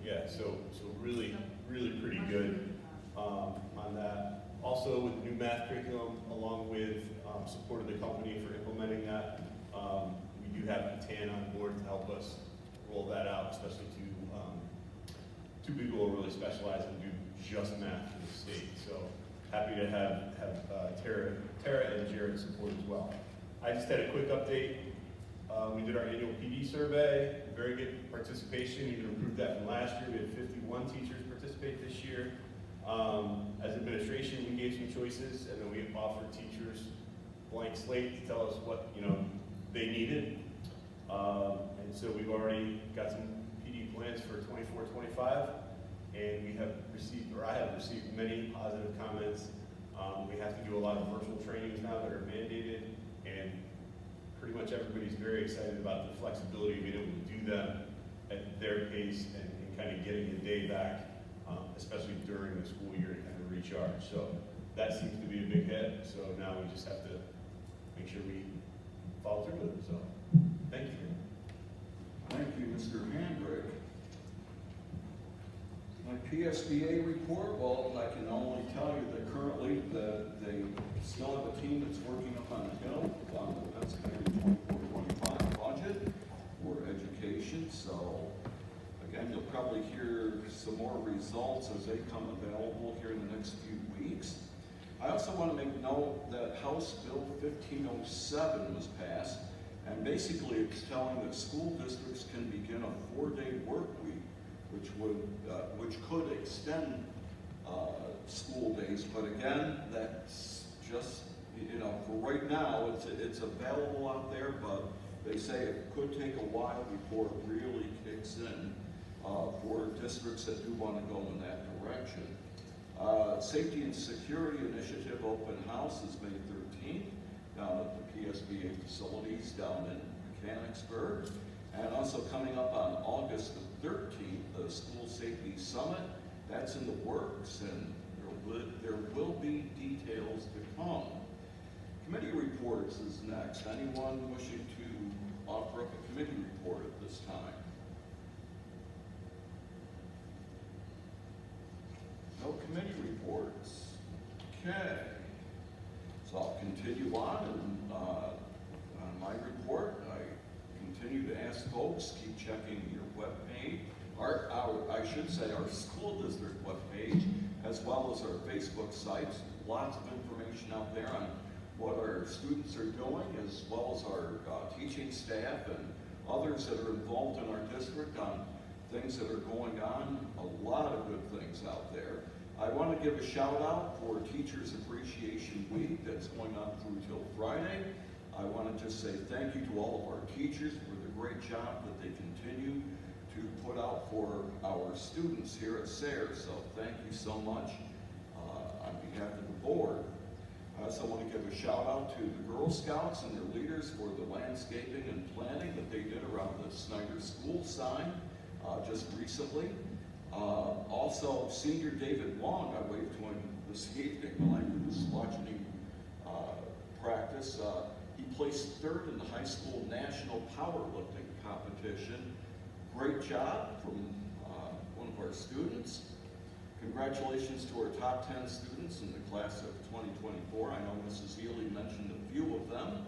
yeah, so really, really pretty good on that. Also, with the new math curriculum, along with support of the company for implementing that, we do have TAN on board to help us roll that out, especially to people who really specialize and do just math in the state. So happy to have Tara and Jared support as well. I just had a quick update. We did our annual PD survey, very good participation, even improved that from last year. We had 51 teachers participate this year. As administration, we gave some choices, and then we offered teachers blank slate to tell us what, they needed. And so we've already got some PD plans for 24-25, and we have received, or I have received many positive comments. We have to do a lot of virtual trainings now that are mandated, and pretty much everybody's very excited about the flexibility of being able to do them at their pace and kind of getting a day back, especially during the school year to kind of recharge. So that seems to be a big hit. So now we just have to make sure we follow through with it. So thank you. Thank you, Mr. Handrick. My PSBA report, well, I can only tell you that currently that they still have a team that's working up on the Hill on the Pennsylvania 24-25 budget for education. So again, you'll probably hear some more results as they come available here in the next few weeks. I also want to make note that House Bill 1507 was passed, and basically it's telling that school districts can begin a 4-day work week, which could extend school days. But again, that's just, for right now, it's available out there, but they say it could take a while before it really kicks in for districts that do want to go in that direction. Safety and Security Initiative Open House is May 13th down at the PSBA facilities down in Mechanicsburg. And also coming up on August the 13th, the School Safety Summit. That's in the works, and there will be details to come. Committee reports is next. Anyone wishing to offer up a committee report at this time? No committee reports. Okay. So I'll continue on, and on my report, I continue to ask folks, keep checking your webpage, I should say our school district webpage, as well as our Facebook sites. Lots of information out there on what our students are doing, as well as our teaching staff and others that are involved in our district on things that are going on. A lot of good things out there. I want to give a shout out for Teachers Appreciation Week that's going on through till Friday. I want to just say thank you to all of our teachers for the great job that they continue to put out for our students here at Sayre. So thank you so much on behalf of the board. I also want to give a shout out to the Girl Scouts and their leaders for the landscaping and planting that they did around the Snyder School sign just recently. Also, Senior David Long, I waved to him this evening while I was watching him practice. He placed 3rd in the high school national powerlifting competition. Great job from one of our students. Congratulations to our top 10 students in the class of 2024. I know Mrs. Ely mentioned a few of them.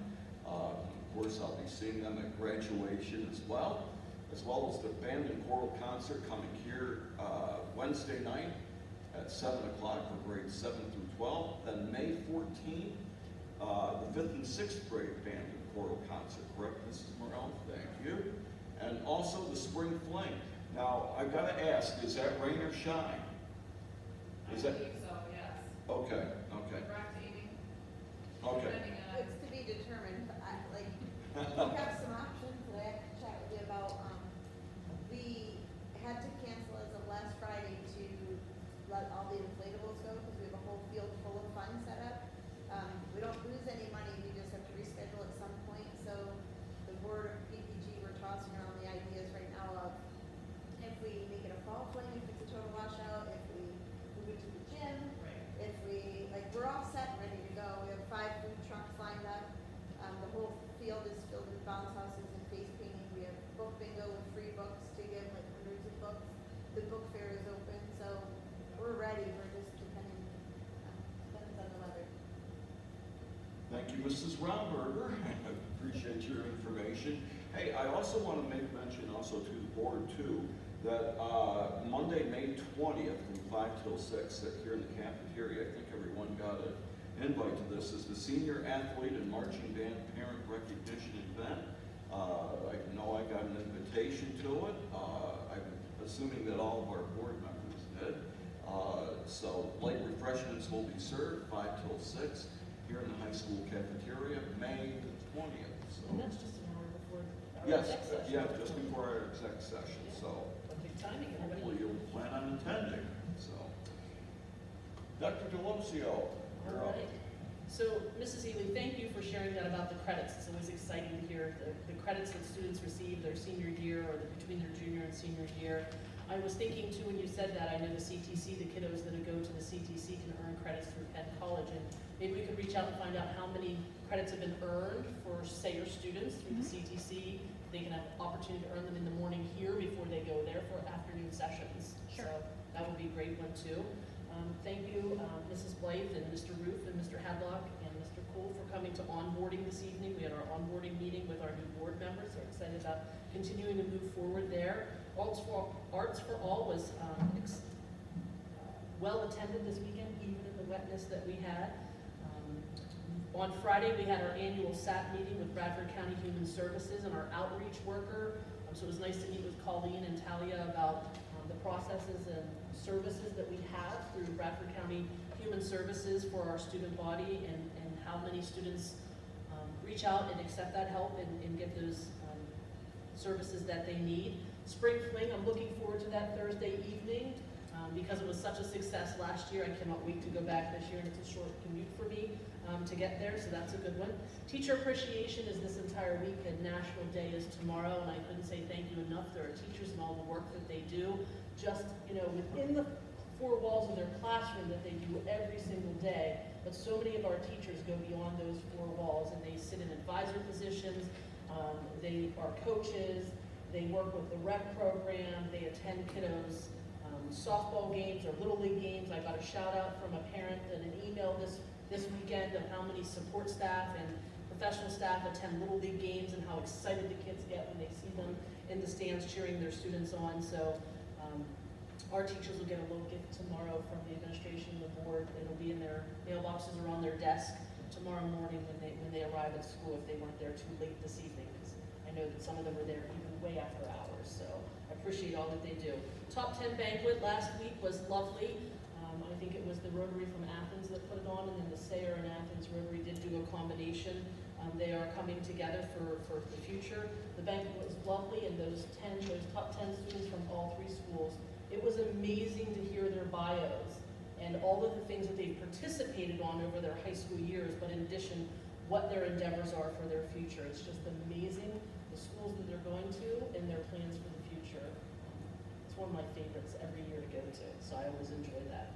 Of course, I'll be seeing them at graduation as well as the band and choral concert coming here Wednesday night at 7 o'clock for grades 7 through 12. Then May 14th, the 5th and 6th grade band and choral concert, correct, Mrs. Morrell? Thank you. And also the Spring Fling. Now, I've got to ask, is that rain or shine? I believe so, yes. Okay. Correct, Amy? Okay. Depending on- It's to be determined, we have some options that I have to chat with you about. We had to cancel as of last Friday to let all the inflatables go, because we have a whole field full of fun set up. We don't lose any money, we just have to reschedule at some point, so the board of PPG, we're tossing around the ideas right now of if we make it a fall fling, if it's a total washout, if we move it to the gym, if we, we're all set and ready to go. We have 5 food trucks lined up. The whole field is filled with bounce houses and face painting. We have book bingo with free books to give, hundreds of books. The book fair is open, so we're ready. We're just depending on the weather. Thank you, Mrs. Romberger. I appreciate your information. Hey, I also want to make mention also to the board too, that Monday, May 20th from 5 till 6 here in the cafeteria, I think everyone got invite to this is the Senior Athlete and Marching Band Parent Recognition Event. I know I got an invitation to it. I'm assuming that all of our board members did. So light refreshments will be served 5 till 6 here in the high school cafeteria, May the 20th. So, And that's just an hour before our yes, exec session. yeah, just before our exec session. Yeah. So But big timing, everybody. hopefully you'll plan on attending. So, Dr. Delosio, you're All up. right. So, Mrs. Ely, thank you for sharing that about the credits. It's always exciting to hear the credits that students receive their senior year or between their junior and senior year. I was thinking too, when you said that, I know the CTC, the kiddos that go to the CTC can earn credits through Penn College, and maybe we could reach out and find out how many credits have been earned for Sayer students through the CTC. They can have an opportunity to earn them in the morning here before they go there for afternoon sessions. Sure. So that would be a great one too. Thank you, Mrs. Blythe and Mr. Roof and Mr. Hadlock and Mr. Cole for coming to onboarding this evening. We had our onboarding meeting with our new board members. We're excited about continuing to move forward there. Arts for All was well attended this weekend, even in the wetness that we had. On Friday, we had our annual SAT meeting with Bradford County Human Services and our outreach worker. So it was nice to meet with Colleen and Talia about the processes and services that we have through Bradford County Human Services for our student body and how many students reach out and accept that help and get those services that they need. Spring Fling, I'm looking forward to that Thursday evening because it was such a success last year. I cannot wait to go back this year, and it's a short commute for me to get there, so that's a good one. Teacher Appreciation is this entire week, and National Day is tomorrow, and I couldn't say thank you enough. There are teachers and all the work that they do, just, within the four walls of their classroom that they do every single day, but so many of our teachers go beyond those four walls, and they sit in advisor positions, they are coaches, they work with the rec program, they attend kiddos' softball games or Little League games. I got a shout out from a parent and an email this weekend of how many support staff and professional staff attend Little League games and how excited the kids get when they see them in the stands cheering their students on. So our teachers will get a little gift tomorrow from the administration and the board. It'll be in their mailboxes or on their desk tomorrow morning when they arrive at school if they weren't there too late this evening, because I know that some of them are there even way after hours. So I appreciate all that they do. Top 10 banquet last week was lovely. I think it was the Rotary from Athens that put it on, and then the Sayer and Athens Rotary did do a combination. They are coming together for the future. The banquet was lovely, and those top 10 students from all three schools, it was amazing to hear their bios and all of the things that they've participated on over their high school years, but in addition, what their endeavors are for their future. It's just amazing, the schools that they're going to and their plans for the future. It's one of my favorites every year to go to, so I always enjoy that.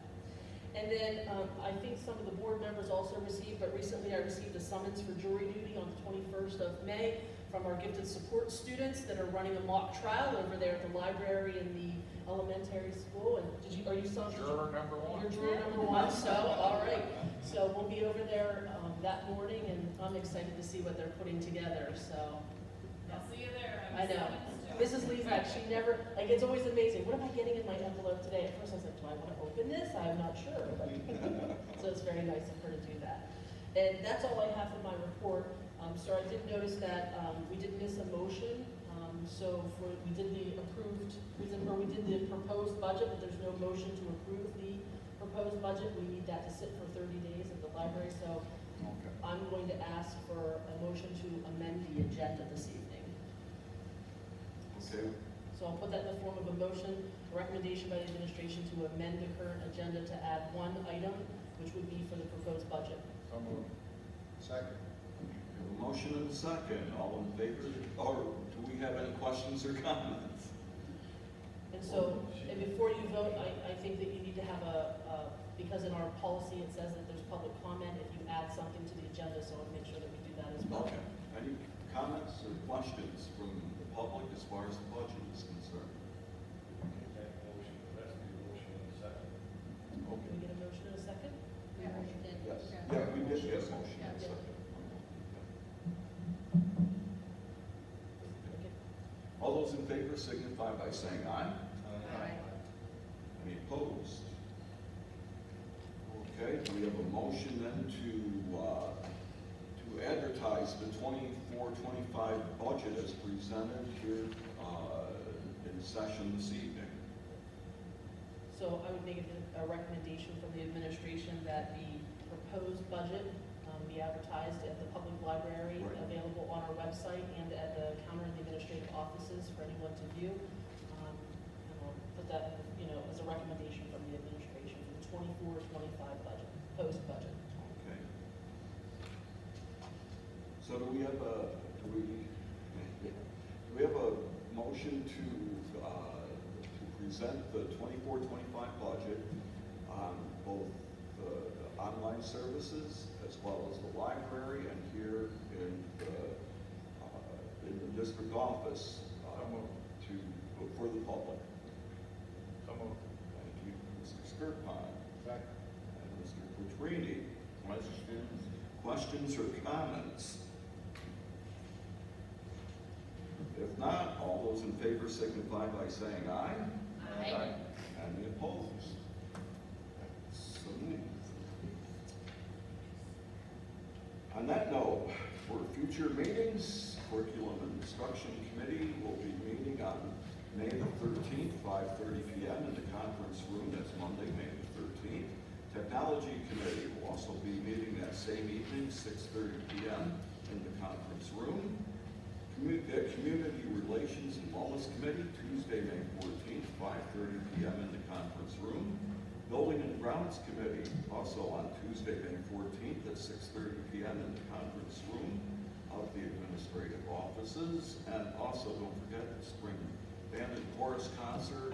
And then I think some of the board members also received, but recently I received a summons for jury duty on the 21st of May from our gifted support students that are running a mock trial over there at the library in the elementary school. And are you some? Juror number one. You're juror number one, so, all right. So we'll be over there that morning, and I'm excited to see what they're putting together, so. I'll see you there. I know. Mrs. Lezak, she never, it's always amazing. What am I getting in my envelope today? At first I was like, do I want to open this? I'm not sure. So it's very nice of her to do that. And that's all I have for my report. So I did notice that we did miss a motion. We did the proposed budget, but there's no motion to approve the proposed budget. We need that to sit for 30 days at the library. So I'm going to ask for a motion to amend the agenda this evening. Okay. So I'll put that in the form of a motion, a recommendation by the administration to amend the current agenda to add one item, which would be for the proposed budget. So moved. Second. We have a motion and a second. All in favor? Or do we have any questions or comments? And so, and before you vote, I think that you need to have because in our policy it says that there's public comment if you add something to the agenda, so I'll make sure that we do that as well. Okay. Any comments or questions from the public as far as the budget is concerned? That motion, that's the motion in a second. Can we get a motion in a second? Yes. Yeah, we did get a motion in a second. Okay. All those in favor signify by saying aye. Aye. Any opposed? Okay, do we have a motion then to advertise the 24-25 budget as presented here, in session this evening? So I would make a recommendation from the administration that the proposed budget be advertised at the public library, Right. available on our website and at the counter in the administrative offices for anyone to view. And I'll put that, as a recommendation from the administration for the 24-25 budget, post budget. Okay. So do we have a motion to present the 24-25 budget on both the online services as well as the library and here in the district office for the public? So moved. Thank you, Mr. Skirpon. And Mr. Petrini. Questions or comments? If not, all those in favor signify by saying aye. Aye. Any opposed? So moved. On that note, for future meetings, Curriculum and Instruction Committee will be meeting on May the 13th, 5:30 p.m. in the conference room. That's Monday, May the 13th. Technology Committee will also be meeting that same evening, 6:30 p.m. in the conference room. Community Relations and Wellness Committee, Tuesday, May 14th, 5:30 p.m. in the conference room. Building and Grounds Committee, also on Tuesday, May 14th at 6:30 p.m. in the conference room of the administrative offices. And also, don't forget, the spring band and chorus concert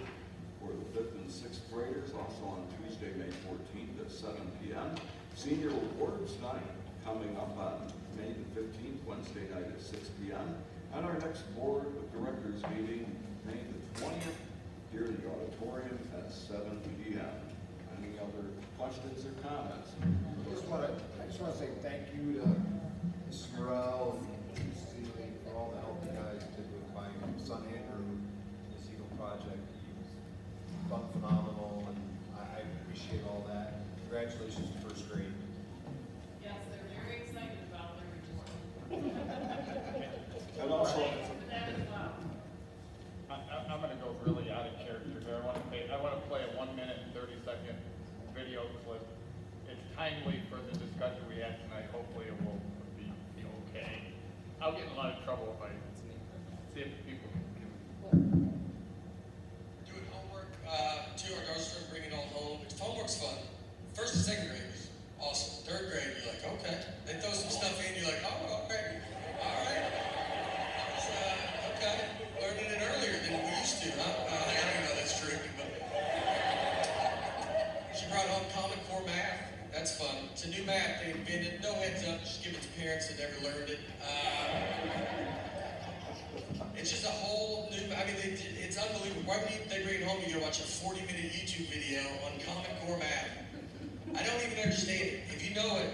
for the 5th and 6th graders, also on Tuesday, May 14th at 7 p.m. Senior Awards Night coming up on May the 15th, Wednesday night at 6 p.m. And our next Board of Directors meeting, May the 20th, here in the auditorium at 7 p.m. Any other questions or comments? I just want to say thank you to Mrs. Morel and Mrs. Seeley for all the help you guys did with my son Andrew, his Eagle project. You've done phenomenal, and I appreciate all that. Congratulations to first grade. Yes, they're very excited about their report. And also, For that as well. I'm gonna go really out of character here. I wanna play a 1 minute and 30-second video clip. It's timely for the discussion we had tonight. Hopefully it will be okay. I'll get in a lot of trouble if I see if people can. Doing homework, 2 hour grocery, bring it all home. Homework's fun. First and second grade is awesome. Third grade, you're like, okay. They throw some stuff in, you're like, oh, all right. Okay. Learning it earlier than we used to, huh? I don't know that's true, but she brought home Common Core math. That's fun. It's a new math they invented. No heads up, just give it to parents that never learned it. It's just a whole new, it's unbelievable. Why would they bring it home? You gotta watch a 40-minute YouTube video on Common Core math. I don't even understand it. If you know it,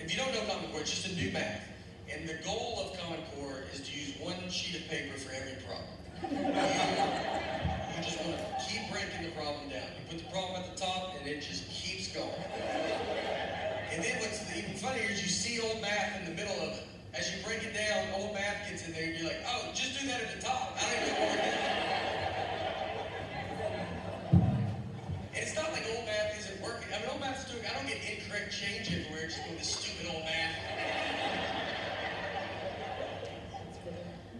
if you don't know Common Core, it's just a new math. And the goal of Common Core is to use one sheet of paper for every problem. You just want to keep breaking the problem down. You put the problem at the top, and it just keeps going. And then what's even funnier is you see old math in the middle of it. As you break it down, old math gets in there, and you're like, oh, just do that at the top. I don't even know what it is. And it's not like old math isn't working. Old math's doing, I don't get incorrect change everywhere just with this stupid old math.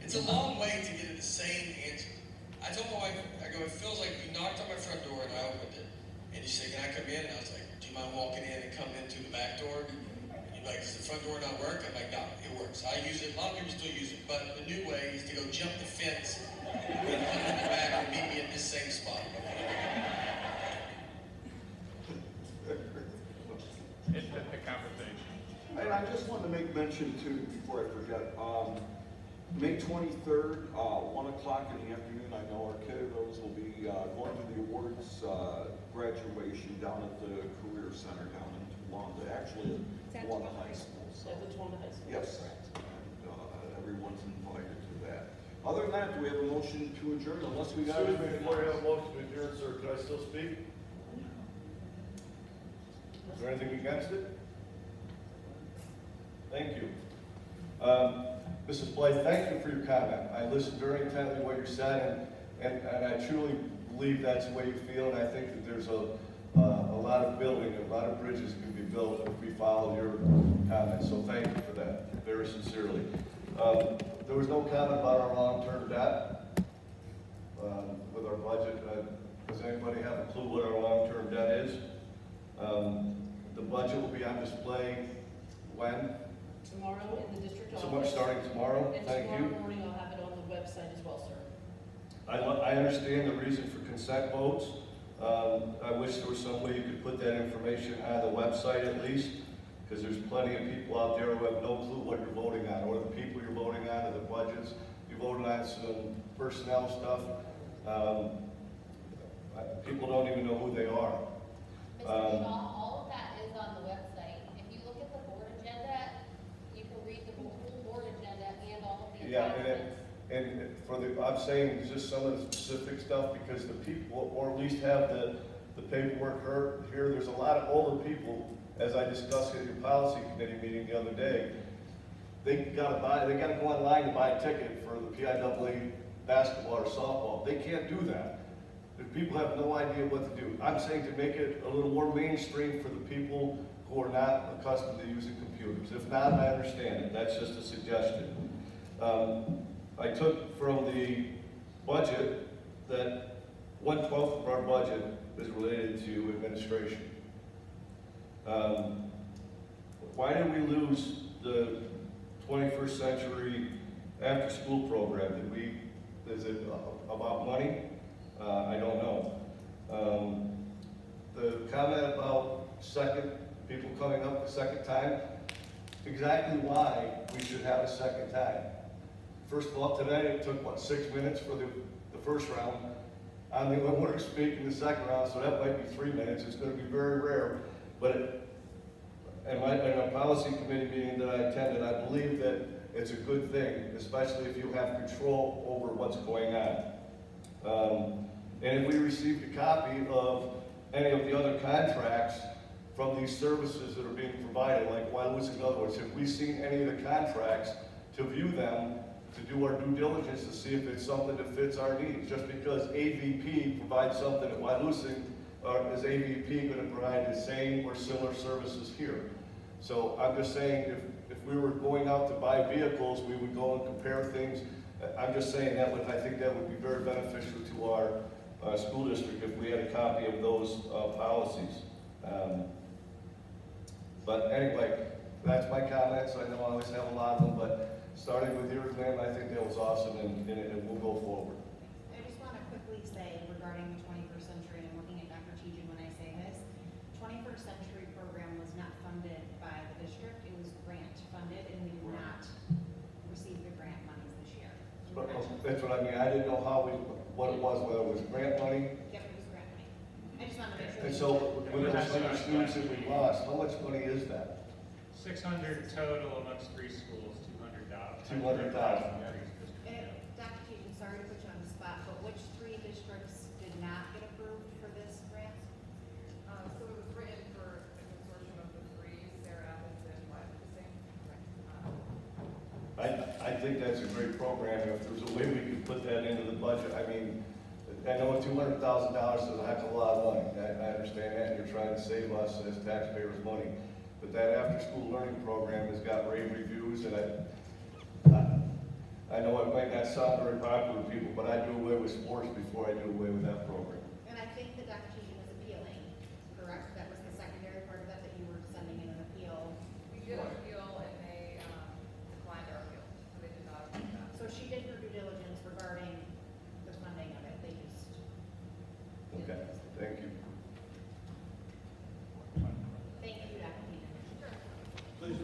It's a long way to get at the same answer. I told my wife, I go, it feels like you knocked on my front door and I opened it. And you said, can I come in? And I was like, do you mind walking in and coming in through the back door? And you're like, does the front door not work? I'm like, no, it works. I use it. A lot of people still use it. But the new way is to go jump the fence and come in the back and meet me at this same spot. It's the conversation. and I just wanted to make mention too, before I forget, May 23rd, 1 o'clock in the afternoon, I know our kiddos will be going to the awards graduation down at the Career Center down in Toowoomba, actually at Toowoomba High School. So, At the Toowoomba High School. yes, and everyone's invited to that. Other than that, do we have a motion to adjourn unless we got Excuse me, anything before you else? have a motion to adjourn, sir, can I still speak? Is there anything against it? Thank you. Mrs. Blythe, thank you for your comment. I listened very intently to what you said, and I truly believe that's the way you feel, and I think that there's a lot of building, a lot of bridges can be built if we follow your comments, so thank you for that, very sincerely. There was no comment about our long-term debt with our budget. Does anybody have a clue what our long-term debt is? The budget will be on display when? Tomorrow in the district So office. much starting tomorrow? And Thank you. tomorrow morning, I'll have it on the website as well, sir. I understand the reason for consent votes. I wish there was some way you could put that information on the website at least, because there's plenty of people out there who have no clue what you're voting on, or the people you're voting on, or the budgets. You voted on some personnel stuff. People don't even know who they are. Mr. Shaw, all of that is on the website. If you look at the board agenda, you can read the whole board agenda and all of the Yeah, attachments. and for the, I'm saying just some of the specific stuff, because the people, or at least have the paperwork here, there's a lot of older people, as I discussed at your policy committee meeting the other day. They gotta go online to buy a ticket for the PIAA basketball or softball. They can't do that. The people have no idea what to do. I'm saying to make it a little more mainstream for the people who are not accustomed to using computers. If not, I understand it. That's just a suggestion. I took from the budget that 1/12 of our budget is related to administration. Why did we lose the 21st century after-school program? Is it about money? I don't know. The comment about people coming up the second time, exactly why we should have a second time. First of all, today it took, 6 minutes for the first round. I'm the only one speaking the second round, so that might be 3 minutes. It's going to be very rare. But in a policy committee meeting that I attended, I believe that it's a good thing, especially if you have control over what's going on. And if we received a copy of any of the other contracts from these services that are being provided, like Wyalusing, in other words, have we seen any of the contracts to view them, to do our due diligence to see if it's something that fits our needs? Just because AVP provides something at Wyalusing, is AVP going to provide the same or similar services here? So I'm just saying, if we were going out to buy vehicles, we would go and compare things. I'm just saying I think that would be very beneficial to our school district if we had a copy of those policies. But anyway, that's my comments. I know I always have a lot of them, but starting with yours, ma'am, I think that was awesome, and we'll go forward. I just want to quickly say regarding the 21st century, and I'm looking at Dr. Tejan when I say this, 21st century program was not funded by the district, it was grant funded, and we did not receive the grant monies this year. But that's what I mean. I didn't know what it was, whether it was grant money. Yep, it was grant money. I just wanted to make sure. And so, with those 100 students that we lost, how much money is that? 600 total amongst 3 schools, 200,000. 200,000. Dr. Tejan, sorry to put you on the spot, but which 3 districts did not get approved for this grant? So it was written for a consortium of the 3, Sarah Evans and Wyalusing. I think that's a great program. If there's a way we could put that into the budget, I mean, I know $200,000 is a heck of a lot of money. I understand that, and you're trying to save us as taxpayers money. But that after-school learning program has got rave reviews, and I know it might not sound very popular to people, but I do away with sports before I do away with that program. And I think that Dr. Tejan was appealing, correct? That was the secondary part of that you were sending in an appeal. We did appeal and they declined our appeal, so they did not approve that. So she did her due diligence regarding the funding of it, they just. Okay, thank you. Thank you, Dr. Tejan. Please,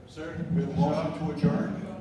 sir, we have a motion to adjourn.